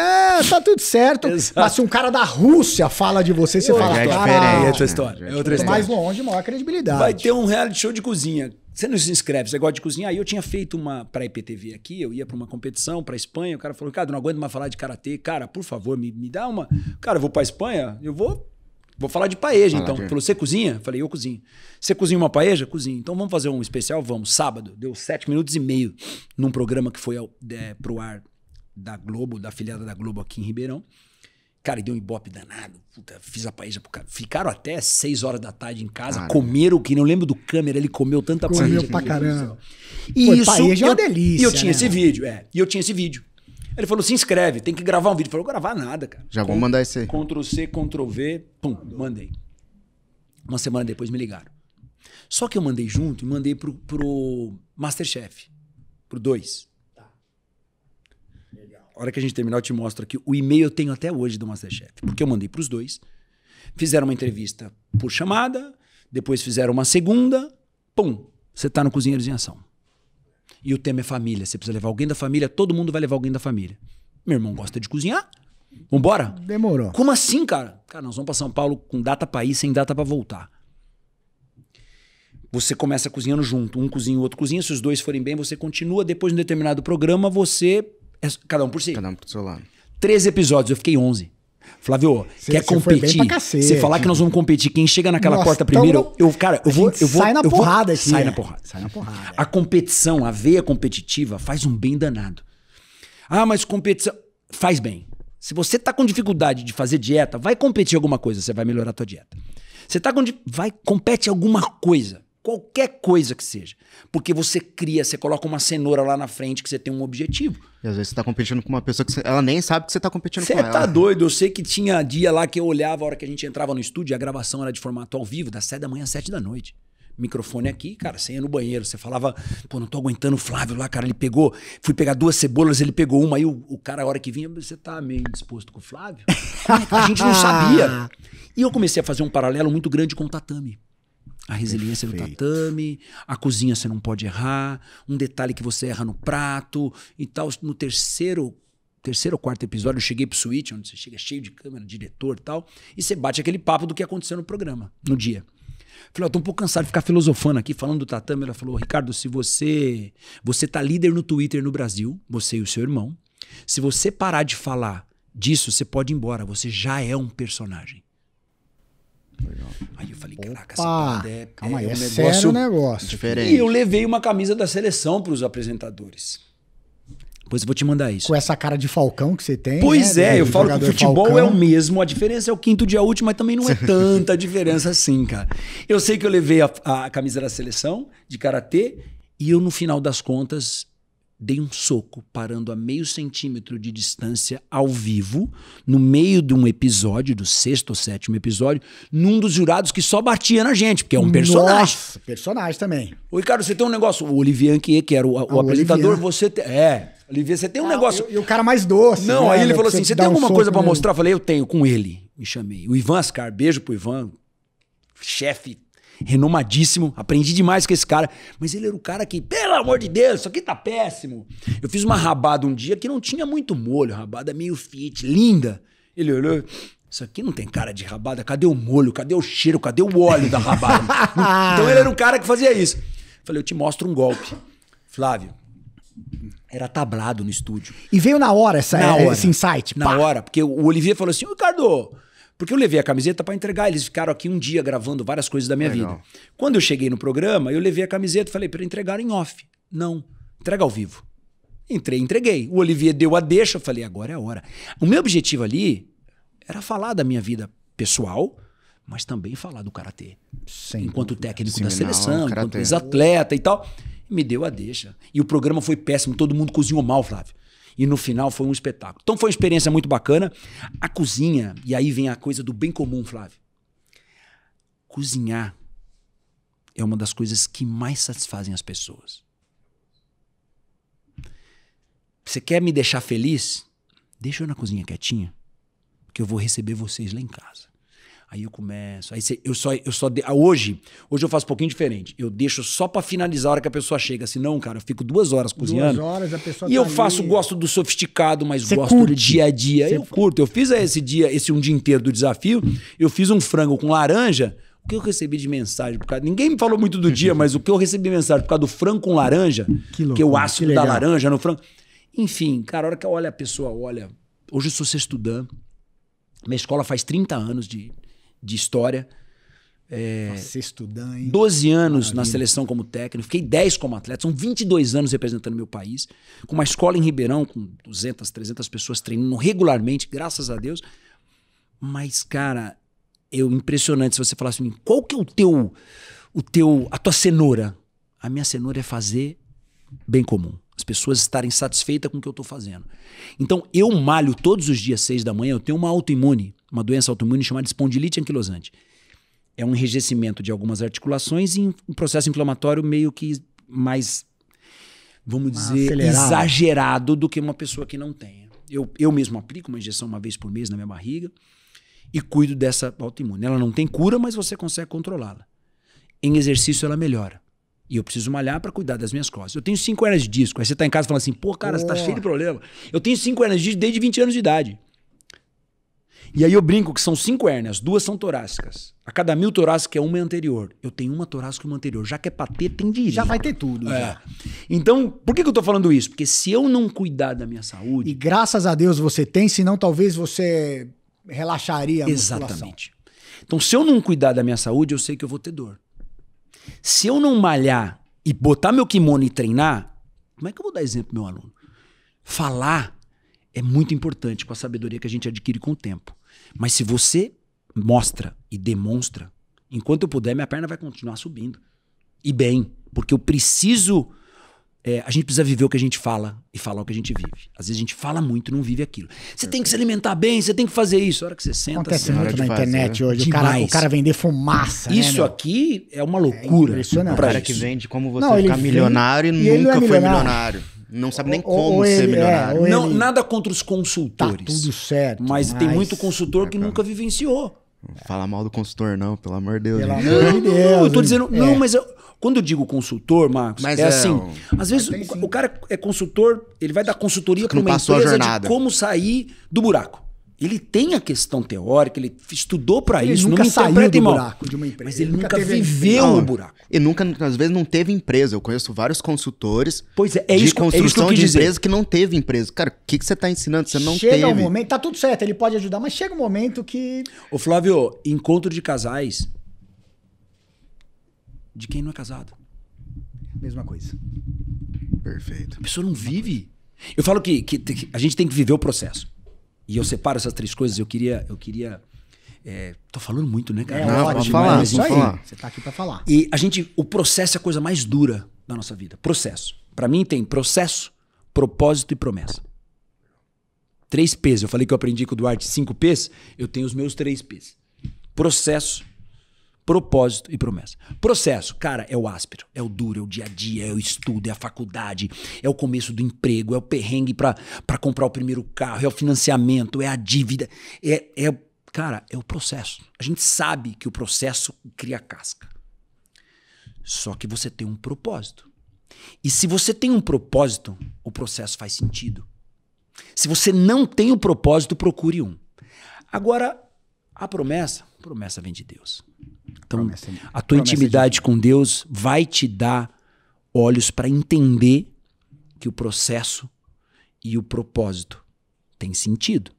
[SPEAKER 2] tá tudo certo.
[SPEAKER 3] Exato.
[SPEAKER 2] Mas se um cara da Rússia fala de você, você fala,
[SPEAKER 1] é
[SPEAKER 2] cara...
[SPEAKER 1] diferente.
[SPEAKER 3] É outra história. É outra história.
[SPEAKER 2] Mais longe, maior credibilidade.
[SPEAKER 3] Vai ter um reality show de cozinha. Você não se inscreve, você gosta de cozinhar? Aí eu tinha feito uma pra IPTV aqui, eu ia pra uma competição, pra Espanha, o cara falou, cara, não aguento mais falar de karatê. Cara, por favor, me dá uma... Cara, eu vou pra Espanha, eu vou falar de paeja, então. Falou, você cozinha? Falei, eu cozinho. Você cozinha uma paeja? Cozinho. Então vamos fazer um especial? Vamos. Sábado, deu 7 minutos e meio num programa que foi pro ar da Globo, da afiliada da Globo aqui em Ribeirão. Cara, e deu um ibope danado. Puta, fiz a paeja pro cara. Ficaram até 6 horas da tarde em casa, comeram, que não lembro do câmera, ele comeu tanta paeja.
[SPEAKER 2] Comeu pra caramba.
[SPEAKER 3] E
[SPEAKER 2] pô,
[SPEAKER 3] isso,
[SPEAKER 2] paeja é uma delícia,
[SPEAKER 3] E eu tinha
[SPEAKER 2] né,
[SPEAKER 3] esse vídeo, E eu tinha esse vídeo. Ele falou, se inscreve, tem que gravar um vídeo. Eu falei, vou gravar nada, cara.
[SPEAKER 1] Já vou mandar esse aí.
[SPEAKER 3] Ctrl-C, Ctrl-V, pum, mandei. Uma semana depois me ligaram. Só que eu mandei junto e mandei pro Masterchef, pro 2. Tá. Legal. A hora que a gente terminar eu te mostro aqui. O e-mail eu tenho até hoje do Masterchef, porque eu mandei pros 2. Fizeram uma entrevista por chamada, depois fizeram uma segunda, pum, você tá no Cozinheiros em Ação. E o tema é família. Você precisa levar alguém da família, todo mundo vai levar alguém da família. Meu irmão gosta de cozinhar. Vambora?
[SPEAKER 2] Demorou.
[SPEAKER 3] Como assim, cara? Cara, nós vamos pra São Paulo com data pra ir, sem data pra voltar. Você começa cozinhando junto. Um cozinha, o outro cozinha. Se os dois forem bem, você continua. Depois de um determinado programa, você... cada um por si.
[SPEAKER 1] Cada um pro seu lado.
[SPEAKER 3] 13 episódios, eu fiquei 11. Flávio, quer competir? Você falar que nós vamos competir, quem chega naquela porta primeiro, eu vou
[SPEAKER 2] sai na porrada aqui.
[SPEAKER 3] Sai na porrada.
[SPEAKER 2] Sai na porrada.
[SPEAKER 3] A competição, a veia competitiva faz um bem danado. Ah, mas competição faz bem. Se você tá com dificuldade de fazer dieta, vai competir alguma coisa, você vai melhorar a tua dieta. Você tá com compete alguma coisa, qualquer coisa que seja. Porque você cria, você coloca uma cenoura lá na frente que você tem um objetivo.
[SPEAKER 1] E às vezes você tá competindo com uma pessoa que ela nem sabe que você tá competindo com ela.
[SPEAKER 3] Você tá doido, eu sei que tinha dia lá que eu olhava a hora que a gente entrava no estúdio, a gravação era de formato ao vivo, das 7 da manhã às 7 da noite. Microfone aqui, cara, você ia no banheiro, você falava, pô, não tô aguentando o Flávio lá, cara, ele pegou, fui pegar 2 cebolas, ele pegou uma, aí o cara, a hora que vinha, você tá meio indisposto com o Flávio? A gente não sabia. E eu comecei a fazer um paralelo muito grande com o tatame. A resiliência do tatame, a cozinha você não pode errar, um detalhe que você erra no prato e tal. No terceiro ou quarto episódio, eu cheguei pro suíte, onde você chega cheio de câmera, diretor e tal, e você bate aquele papo do que aconteceu no programa, no dia. Falei, eu tô um pouco cansado de ficar filosofando aqui, falando do tatame. Ela falou, Ricardo, se você tá líder no Twitter no Brasil, você e o seu irmão, se você parar de falar disso, você pode ir embora, você já é um personagem. Legal. Aí eu falei, caraca, essa parada
[SPEAKER 2] calma aí,
[SPEAKER 3] um
[SPEAKER 2] sério negócio
[SPEAKER 1] diferente.
[SPEAKER 3] E eu levei uma camisa da seleção pros apresentadores. Depois eu vou te mandar isso.
[SPEAKER 2] Com essa cara de Falcão que você tem.
[SPEAKER 3] Pois
[SPEAKER 2] né?
[SPEAKER 3] eu falo que o futebol
[SPEAKER 2] Falcão.
[SPEAKER 3] é o mesmo, a diferença é o quinto dia útil, mas também não é tanta diferença assim, cara. Eu sei que eu levei a camisa da seleção de karatê e eu, no final das contas, dei um soco parando a meio centímetro de distância ao vivo, no meio de um episódio, do 6º ou 7º episódio, num dos jurados que só batia na gente, porque é um personagem.
[SPEAKER 2] Nossa, personagem também.
[SPEAKER 3] Ô, Ricardo, você tem um negócio, o Olivier Anquier, que era o apresentador,
[SPEAKER 2] Olivier.
[SPEAKER 3] você tem... Olivier, você tem um negócio...
[SPEAKER 2] E o cara mais doce.
[SPEAKER 3] Não,
[SPEAKER 2] né?
[SPEAKER 3] aí ele falou assim, você tem alguma coisa pra
[SPEAKER 2] nele.
[SPEAKER 3] mostrar? Eu falei, eu tenho, com ele. Me chamei. O Ivan Ascar, beijo pro Ivan, chefe renomadíssimo, aprendi demais com esse cara, mas ele era o cara que, pelo amor de Deus, isso aqui tá péssimo. Eu fiz uma rabada um dia que não tinha muito molho, rabada meio fit, linda. Ele olhou, isso aqui não tem cara de rabada, cadê o molho, cadê o cheiro, cadê o óleo da rabada? Então ele era o cara que fazia isso. Falei, eu te mostro um golpe. Flávio, era tablado no estúdio.
[SPEAKER 2] E veio na hora esse insight?
[SPEAKER 3] Na hora, porque o Olivier falou assim, Ricardo... Porque eu levei a camiseta pra entregar, eles ficaram aqui um dia gravando várias coisas da minha vida. Quando eu cheguei no programa, eu levei a camiseta e falei para entregar em off. Não, entrega ao vivo. Entreguei. O Olivier deu a deixa, eu falei, agora é a hora. O meu objetivo ali era falar da minha vida pessoal, mas também falar do karatê. Enquanto técnico da seleção, enquanto ex-atleta e tal. Me deu a deixa. E o programa foi péssimo, todo mundo cozinhou mal, Flávio. E no final foi um espetáculo. Então foi uma experiência muito bacana. A cozinha, e aí vem a coisa do bem comum, Flávio. Cozinhar é uma das coisas que mais satisfazem as pessoas. Você quer me deixar feliz? Deixa eu na cozinha quietinha, que eu vou receber vocês lá em casa. Aí eu começo. Aí hoje eu faço um pouquinho diferente. Eu deixo só pra finalizar a hora que a pessoa chega. Senão, cara, eu fico 2 horas cozinhando.
[SPEAKER 2] 2 horas a pessoa
[SPEAKER 3] e eu gosto do sofisticado, mas gosto do dia a dia. Eu curto. Eu fiz esse um dia inteiro do desafio. Eu fiz um frango com laranja. O que eu recebi de mensagem? Ninguém me falou muito do dia, mas o que eu recebi de mensagem por causa do frango com laranja, que o ácido da laranja no frango. Enfim, cara, a hora que eu olho a pessoa, olha. Hoje eu sou sextudã. Minha escola faz 30 anos de história.
[SPEAKER 2] Sextudã, hein?
[SPEAKER 3] 12 anos na seleção como técnico. Fiquei 10 como atleta. São 22 anos representando meu país. Com uma escola em Ribeirão, com 200, 300 pessoas treinando regularmente, graças a Deus. Mas, cara, impressionante se você falasse assim, qual que é a tua cenoura? A minha cenoura é fazer bem comum. As pessoas estarem satisfeitas com o que eu estou fazendo. Então, eu malho todos os dias, 6 da manhã. Eu tenho uma autoimune, uma doença autoimune chamada espondilite anquilosante. É um enrijecimento de algumas articulações e um processo inflamatório meio que mais, vamos dizer, exagerado do que uma pessoa que não tenha. Eu mesmo aplico uma injeção uma vez por mês na minha barriga e cuido dessa autoimune. Ela não tem cura, mas você consegue controlá-la. Em exercício, ela melhora. E eu preciso malhar para cuidar das minhas costas. Eu tenho 5 hernias de disco. Aí você tá em casa falando assim, pô, cara, você tá cheio de problema. Eu tenho 5 hernias de disco desde 20 anos de idade. E aí eu brinco que são 5 hérnias, 2 são torácicas. A cada 1000 torácicas, uma é anterior. Eu tenho uma torácica e uma anterior. Já que é pra ter, tem direito.
[SPEAKER 2] Já vai ter tudo. Já.
[SPEAKER 3] Então, por que eu tô falando isso? Porque se eu não cuidar da minha saúde...
[SPEAKER 2] E graças a Deus você tem, senão talvez você relaxaria a musculação.
[SPEAKER 3] Exatamente. Então, se eu não cuidar da minha saúde, eu sei que eu vou ter dor. Se eu não malhar e botar meu kimono e treinar, como é que eu vou dar exemplo pro meu aluno? Falar é muito importante com a sabedoria que a gente adquire com o tempo. Mas se você mostra e demonstra, enquanto eu puder, minha perna vai continuar subindo. E bem, porque eu preciso... a gente precisa viver o que a gente fala e falar o que a gente vive. Às vezes a gente fala muito e não vive aquilo. Você tem que se alimentar bem, você tem que fazer isso. A hora que você senta...
[SPEAKER 2] Acontece muito na internet hoje. O cara vender fumaça.
[SPEAKER 3] Isso aqui é uma loucura.
[SPEAKER 1] O cara que vende como você ficar milionário e nunca foi milionário. Não sabe nem como ser milionário.
[SPEAKER 3] Nada contra os consultores.
[SPEAKER 2] Tá tudo certo.
[SPEAKER 3] Mas tem muito consultor que nunca vivenciou.
[SPEAKER 1] Fala mal do consultor, não, pelo amor de Deus.
[SPEAKER 2] Pelo amor de Deus.
[SPEAKER 3] Eu tô dizendo... Não, mas... Quando eu digo consultor, Marcos, assim, às vezes o cara é consultor, ele vai dar consultoria para uma empresa de como sair do buraco. Ele tem a questão teórica, ele estudou para isso,
[SPEAKER 2] nunca saiu do buraco
[SPEAKER 3] de uma empresa. Mas ele nunca viveu o buraco.
[SPEAKER 1] E nunca, às vezes, não teve empresa. Eu conheço vários consultores
[SPEAKER 3] de
[SPEAKER 1] construção de empresa que não teve empresa. Cara, o que você tá ensinando? Você não teve.
[SPEAKER 2] Chega um momento, tá tudo certo, ele pode ajudar, mas chega um momento que...
[SPEAKER 3] Ô Flávio, encontro de casais... de quem não é casado.
[SPEAKER 2] Mesma coisa.
[SPEAKER 1] Perfeito.
[SPEAKER 3] A pessoa não vive. Eu falo que a gente tem que viver o processo. E eu separo essas 3 coisas. Eu queria tô falando muito, né, cara?
[SPEAKER 1] Não, pode falar.
[SPEAKER 2] Isso aí. Você tá aqui pra falar.
[SPEAKER 3] E o processo é a coisa mais dura da nossa vida. Processo. Pra mim tem processo, propósito e promessa. 3 P's. Eu falei que eu aprendi com o Duarte 5 P's. Eu tenho os meus 3 P's. Processo, propósito e promessa. Processo, cara, é o áspero, é o duro, é o dia a dia, é o estudo, é a faculdade, é o começo do emprego, é o perrengue pra comprar o primeiro carro, é o financiamento, é a dívida, cara, é o processo. A gente sabe que o processo cria casca. Só que você tem um propósito. E se você tem um propósito, o processo faz sentido. Se você não tem o propósito, procure um. Agora, a promessa vem de Deus. Então, a tua intimidade com Deus vai te dar olhos para entender que o processo e o propósito têm sentido.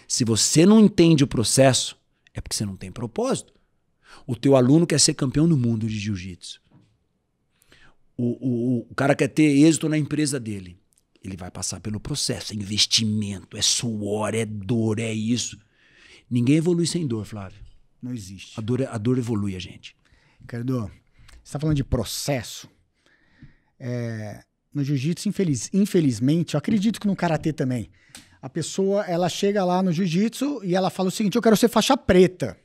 [SPEAKER 3] Se você não entende o processo, é porque você não tem propósito. O teu aluno quer ser campeão do mundo de jiu-jitsu. O cara quer ter êxito na empresa dele. Ele vai passar pelo processo. É investimento, é suor, é dor, é isso. Ninguém evolui sem dor, Flávio.
[SPEAKER 2] Não existe.
[SPEAKER 3] A dor evolui a gente.
[SPEAKER 2] Ricardo, você está falando de processo. No jiu-jitsu, infelizmente, eu acredito que no karatê também, a pessoa ela chega lá no jiu-jitsu e ela fala o seguinte: eu quero ser faixa preta.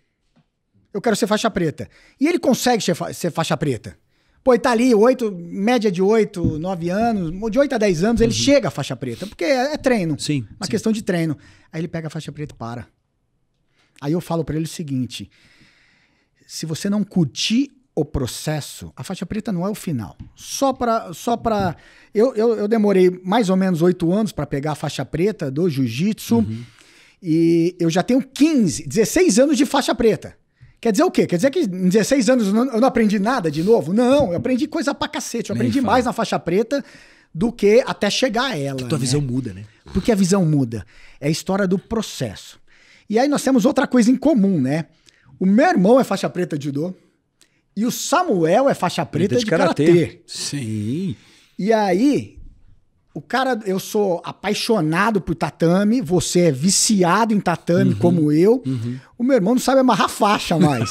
[SPEAKER 2] eu quero ser faixa preta. E ele consegue ser faixa preta. Pô, ele tá ali, média de 8, 9 anos, de 8 a 10 anos, ele chega à faixa preta, porque é treino.
[SPEAKER 3] Sim.
[SPEAKER 2] Uma questão de treino. Aí ele pega a faixa preta e para. Aí eu falo pra ele o seguinte, se você não curtir o processo, a faixa preta não é o final. Eu demorei mais ou menos 8 anos pra pegar a faixa preta do jiu-jitsu, e eu já tenho 16 anos de faixa preta. Quer dizer o quê? Quer dizer que em 16 anos eu não aprendi nada de novo? Não, eu aprendi coisa pra cacete. Eu aprendi mais na faixa preta do que até chegar a ela.
[SPEAKER 3] Porque tua visão muda, né?
[SPEAKER 2] Porque a visão muda. É a história do processo. E aí nós temos outra coisa em comum, né? O meu irmão é faixa preta de judô e o Samuel é faixa preta de karatê.
[SPEAKER 3] Sim.
[SPEAKER 2] E aí, eu sou apaixonado por tatame, você é viciado em tatame como eu. O meu irmão não sabe amarrar faixa mais.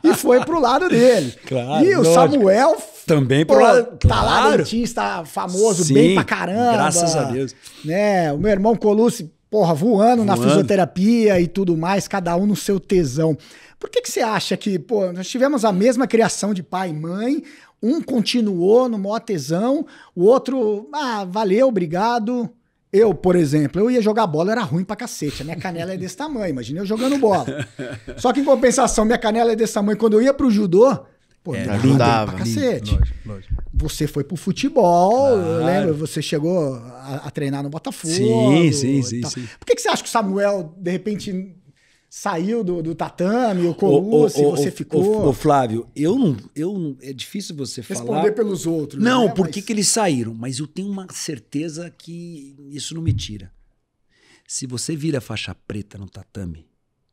[SPEAKER 2] E foi pro lado dele.
[SPEAKER 3] Claro,
[SPEAKER 2] e o Samuel
[SPEAKER 3] também pro lado.
[SPEAKER 2] Tá lá, dentista famoso,
[SPEAKER 3] Sim,
[SPEAKER 2] bem pra caramba.
[SPEAKER 3] Graças a Deus.
[SPEAKER 2] Né? O meu irmão Colucci, voando na fisioterapia e tudo mais, cada um no seu tesão. Por que você acha que, nós tivemos a mesma criação de pai e mãe, um continuou no maior tesão, o outro, valeu, obrigado. Eu, por exemplo, eu ia jogar bola, era ruim pra cacete. A minha canela é desse tamanho, imagina eu jogando bola. Só que em compensação, minha canela é desse tamanho. Quando eu ia pro judô,
[SPEAKER 1] ajudava
[SPEAKER 2] pra cacete.
[SPEAKER 3] Lógico.
[SPEAKER 2] Você foi pro futebol, eu lembro, você chegou a treinar no Botafogo.
[SPEAKER 3] Sim.
[SPEAKER 2] Por que você acha que o Samuel, de repente, saiu do tatame, o Colucci, você ficou?
[SPEAKER 3] Ô Flávio, eu não, é difícil você
[SPEAKER 2] responder pelos outros.
[SPEAKER 3] Não,
[SPEAKER 2] né?
[SPEAKER 3] por que eles saíram? Mas eu tenho uma certeza que isso não me tira. Se você vira faixa preta no tatame,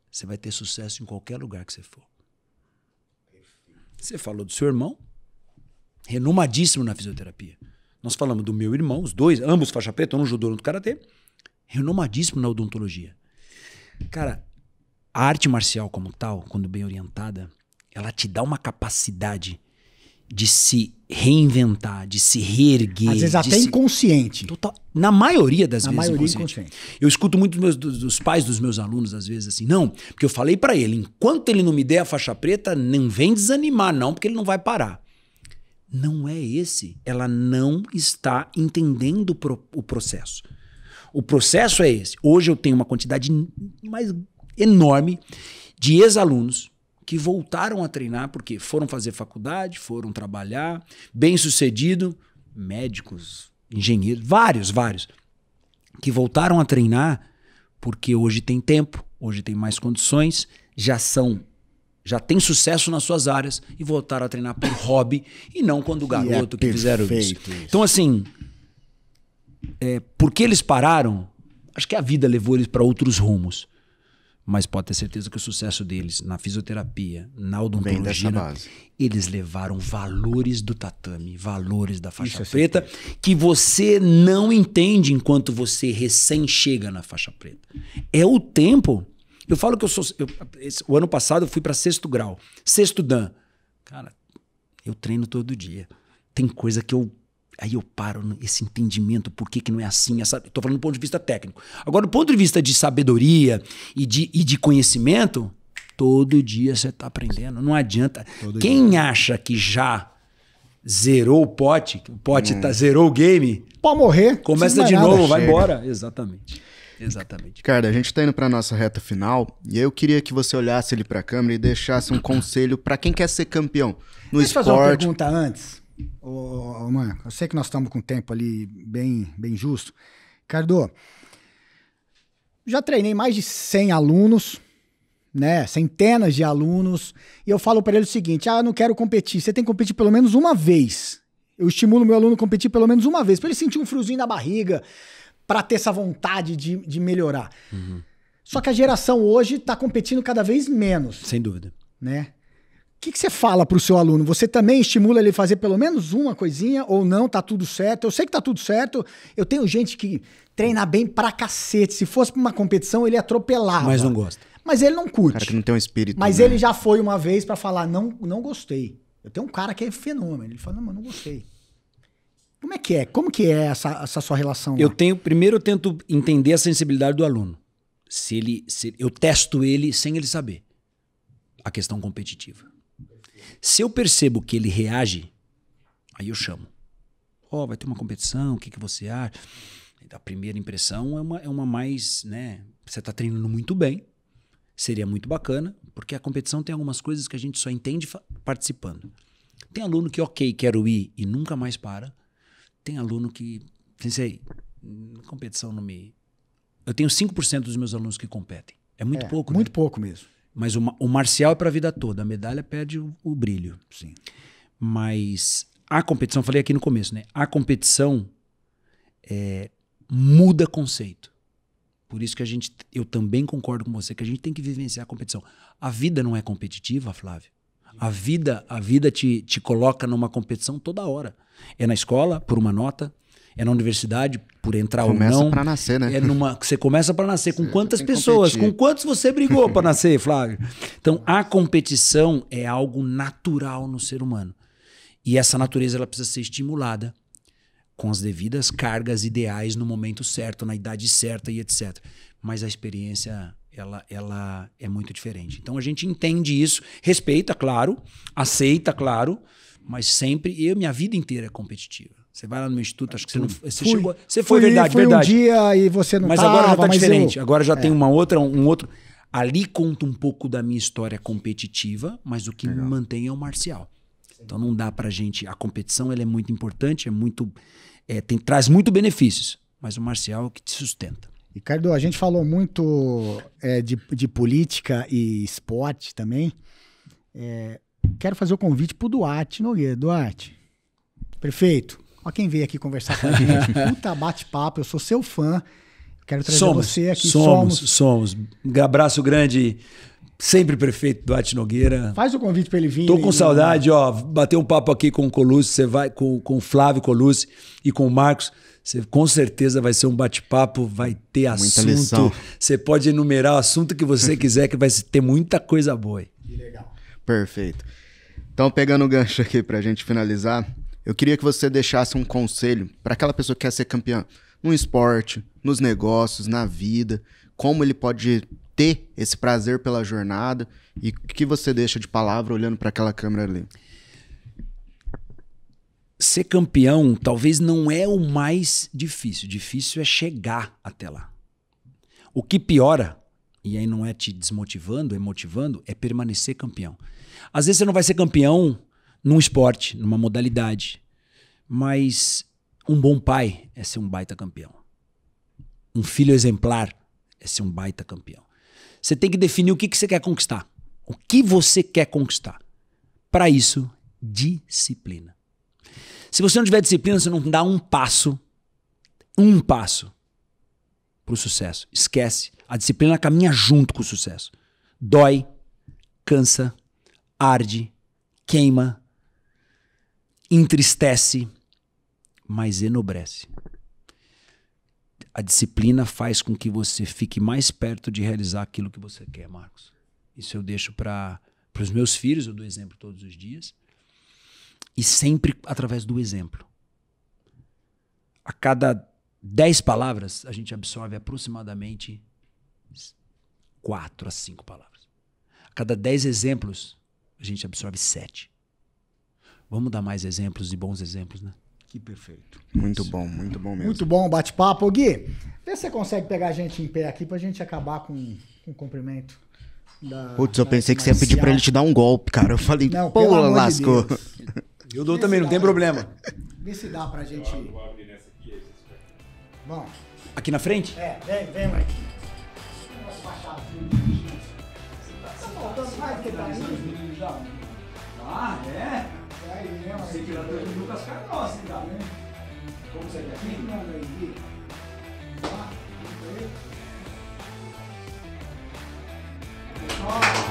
[SPEAKER 3] você vai ter sucesso em qualquer lugar que você for. Você falou do seu irmão, renomadíssimo na fisioterapia. Nós falamos do meu irmão, os dois, ambos faixa preta, um no judô, um no karatê, renomadíssimo na odontologia. Cara, a arte marcial como tal, quando bem orientada, ela te dá uma capacidade de se reinventar, de se reerguer.
[SPEAKER 2] Às vezes até inconsciente.
[SPEAKER 3] Total, na maioria das vezes
[SPEAKER 2] maioria
[SPEAKER 3] inconsciente. Eu escuto muito dos pais dos meus alunos, às vezes, assim, não, porque eu falei pra ele, enquanto ele não me der a faixa preta, não vem desanimar não, porque ele não vai parar. Não é esse. Ela não está entendendo o processo. O processo é esse. Hoje eu tenho uma quantidade mais enorme de ex-alunos que voltaram a treinar porque foram fazer faculdade, foram trabalhar, bem-sucedido, médicos, engenheiros, vários, que voltaram a treinar porque hoje tem tempo, hoje tem mais condições, já tem sucesso nas suas áreas e voltaram a treinar por hobby e não quando o garoto que fizeram isso. Então, assim, por que eles pararam? Acho que a vida levou eles para outros rumos. Mas pode ter certeza que o sucesso deles na fisioterapia, na odontologia, eles levaram valores do tatame, valores da faixa preta, que você não entende enquanto você recém chega na faixa preta. É o tempo. Eu falo que o ano passado eu fui para 6º grau, 6º Dan. Cara, eu treino todo dia. Tem coisa que aí eu paro nesse entendimento, por que não é assim? Estou falando do ponto de vista técnico. Agora, do ponto de vista de sabedoria e de conhecimento, todo dia você está aprendendo. Não adianta. Quem acha que já zerou o pote zerou o game,
[SPEAKER 2] pode morrer.
[SPEAKER 3] Começa de novo, vai embora. Exatamente.
[SPEAKER 1] Ricardo, a gente está indo para nossa reta final e eu queria que você olhasse ali para a câmera e deixasse um conselho para quem quer ser campeão no esporte.
[SPEAKER 2] Deixa eu fazer uma pergunta antes. Mano, eu sei que nós estamos com o tempo ali bem justo. Ricardo, já treinei mais de 100 alunos, né? Centenas de alunos. E eu falo para ele o seguinte: eu não quero competir. Você tem que competir pelo menos uma vez. Eu estimulo meu aluno a competir pelo menos uma vez, para ele sentir um friozinho na barriga, para ter essa vontade de melhorar. Só que a geração hoje está competindo cada vez menos.
[SPEAKER 3] Sem dúvida.
[SPEAKER 2] Né? O que você fala pro seu aluno? Você também estimula ele a fazer pelo menos uma coisinha ou não? Tá tudo certo? Eu sei que tá tudo certo. Eu tenho gente que treina bem pra cacete. Se fosse pra uma competição, ele atropelava.
[SPEAKER 3] Mas não gosta.
[SPEAKER 2] Mas ele não curte.
[SPEAKER 1] Cara que não tem um espírito.
[SPEAKER 2] Mas ele já foi uma vez pra falar, não gostei. Eu tenho um cara que é fenômeno. Ele fala, não gostei. Como é que é? Como que é essa sua relação lá?
[SPEAKER 3] Primeiro eu tento entender a sensibilidade do aluno. Eu testo ele sem ele saber. a questão competitiva. Se eu percebo que ele reage, aí eu chamo. Vai ter uma competição, o que você acha? A primeira impressão é uma mais, né? Você está treinando muito bem, seria muito bacana, porque a competição tem algumas coisas que a gente só entende participando. Tem aluno que, quero ir e nunca mais para. Tem aluno que, sensei, competição não me... Eu tenho 5% dos meus alunos que competem. É muito pouco,
[SPEAKER 2] muito
[SPEAKER 3] né?
[SPEAKER 2] pouco mesmo.
[SPEAKER 3] Mas o marcial é para a vida toda. A medalha perde o brilho.
[SPEAKER 2] Sim.
[SPEAKER 3] Mas a competição, falei aqui no começo, né? A competição muda conceito. Por isso que eu também concordo com você, que a gente tem que vivenciar a competição. A vida não é competitiva, Flávio. A vida te coloca numa competição toda hora. É na escola, por uma nota. É na universidade, por entrar ou não.
[SPEAKER 1] Começa pra nascer, né?
[SPEAKER 3] Você começa pra nascer. Com quantas pessoas? Com quantos você brigou pra nascer, Flávio? Então, a competição é algo natural no ser humano. E essa natureza ela precisa ser estimulada com as devidas cargas ideais no momento certo, na idade certa e etc. Mas a experiência, ela é muito diferente. Então, a gente entende isso, respeita, claro, aceita, claro, mas sempre, minha vida inteira é competitiva. Você vai lá no meu instituto, acho que você foi verdade.
[SPEAKER 2] Um dia e você não
[SPEAKER 3] mas
[SPEAKER 2] tava,
[SPEAKER 3] agora já tá diferente. Agora já tem um outro. Ali conta um pouco da minha história competitiva, mas o que me mantém é o marcial. Então não dá pra gente... A competição ela é muito importante, traz muito benefícios, mas o marcial é o que te sustenta.
[SPEAKER 2] Ricardo, a gente falou muito de política e esporte também. Quero fazer o convite pro Duarte Nogueira. Duarte, prefeito, ó quem veio aqui conversar com a gente. Puta bate-papo, eu sou seu fã. Quero trazer você aqui.
[SPEAKER 3] Somos. Um abraço grande, sempre prefeito Duarte Nogueira.
[SPEAKER 2] Faz o convite para ele vir.
[SPEAKER 3] Tô com saudade, bater um papo aqui com o Colucci, você vai com o Flávio Colucci e com o Marcos. Você com certeza vai ser um bate-papo, vai ter assunto. Você pode enumerar o assunto que você quiser, que vai ter muita coisa boa aí.
[SPEAKER 2] Que legal.
[SPEAKER 1] Perfeito. Então, pegando o gancho aqui pra gente finalizar, eu queria que você deixasse um conselho para aquela pessoa que quer ser campeã no esporte, nos negócios, na vida, como ele pode ter esse prazer pela jornada e o que você deixa de palavra olhando para aquela câmera ali.
[SPEAKER 3] Ser campeão talvez não é o mais difícil. Difícil é chegar até lá. O que piora, e aí não é te desmotivando, é motivando, é permanecer campeão. Às vezes você não vai ser campeão num esporte, numa modalidade, mas um bom pai é ser um baita campeão. Um filho exemplar é ser um baita campeão. Você tem que definir o que você quer conquistar. O que você quer conquistar. Para isso, disciplina. Se você não tiver disciplina, você não dá um passo para o sucesso. Esquece. A disciplina caminha junto com o sucesso. Dói, cansa, arde, queima, entristece, mas enobrece. A disciplina faz com que você fique mais perto de realizar aquilo que você quer, Marcos. Isso eu deixo para os meus filhos, eu dou exemplo todos os dias. E sempre através do exemplo. A cada 10 palavras, a gente absorve aproximadamente 4 a 5 palavras. A cada 10 exemplos, a gente absorve 7. Vamos dar mais exemplos e bons exemplos, né?
[SPEAKER 2] Que perfeito.
[SPEAKER 1] Muito bom mesmo.
[SPEAKER 2] Muito bom bate-papo. Gui, vê se você consegue pegar a gente em pé aqui pra gente acabar com um cumprimento.
[SPEAKER 1] Putz, eu pensei que você ia pedir pra ele te dar um golpe, cara. Eu falei,
[SPEAKER 2] não,
[SPEAKER 1] pô, lascou.
[SPEAKER 2] De
[SPEAKER 3] eu dou também, não tem problema.
[SPEAKER 2] Vê se dá pra gente...
[SPEAKER 4] Vou abrir nessa aqui.
[SPEAKER 2] Bom.
[SPEAKER 3] Aqui na frente?
[SPEAKER 2] Vem, Marquinhos. Tá faltando mais que tá indo.
[SPEAKER 3] Ah, é?
[SPEAKER 2] Aí, né,
[SPEAKER 3] Você tira dois de Lucas Cardoso, tá? Como você quer aqui?
[SPEAKER 2] Manda aí, Gui. Ó,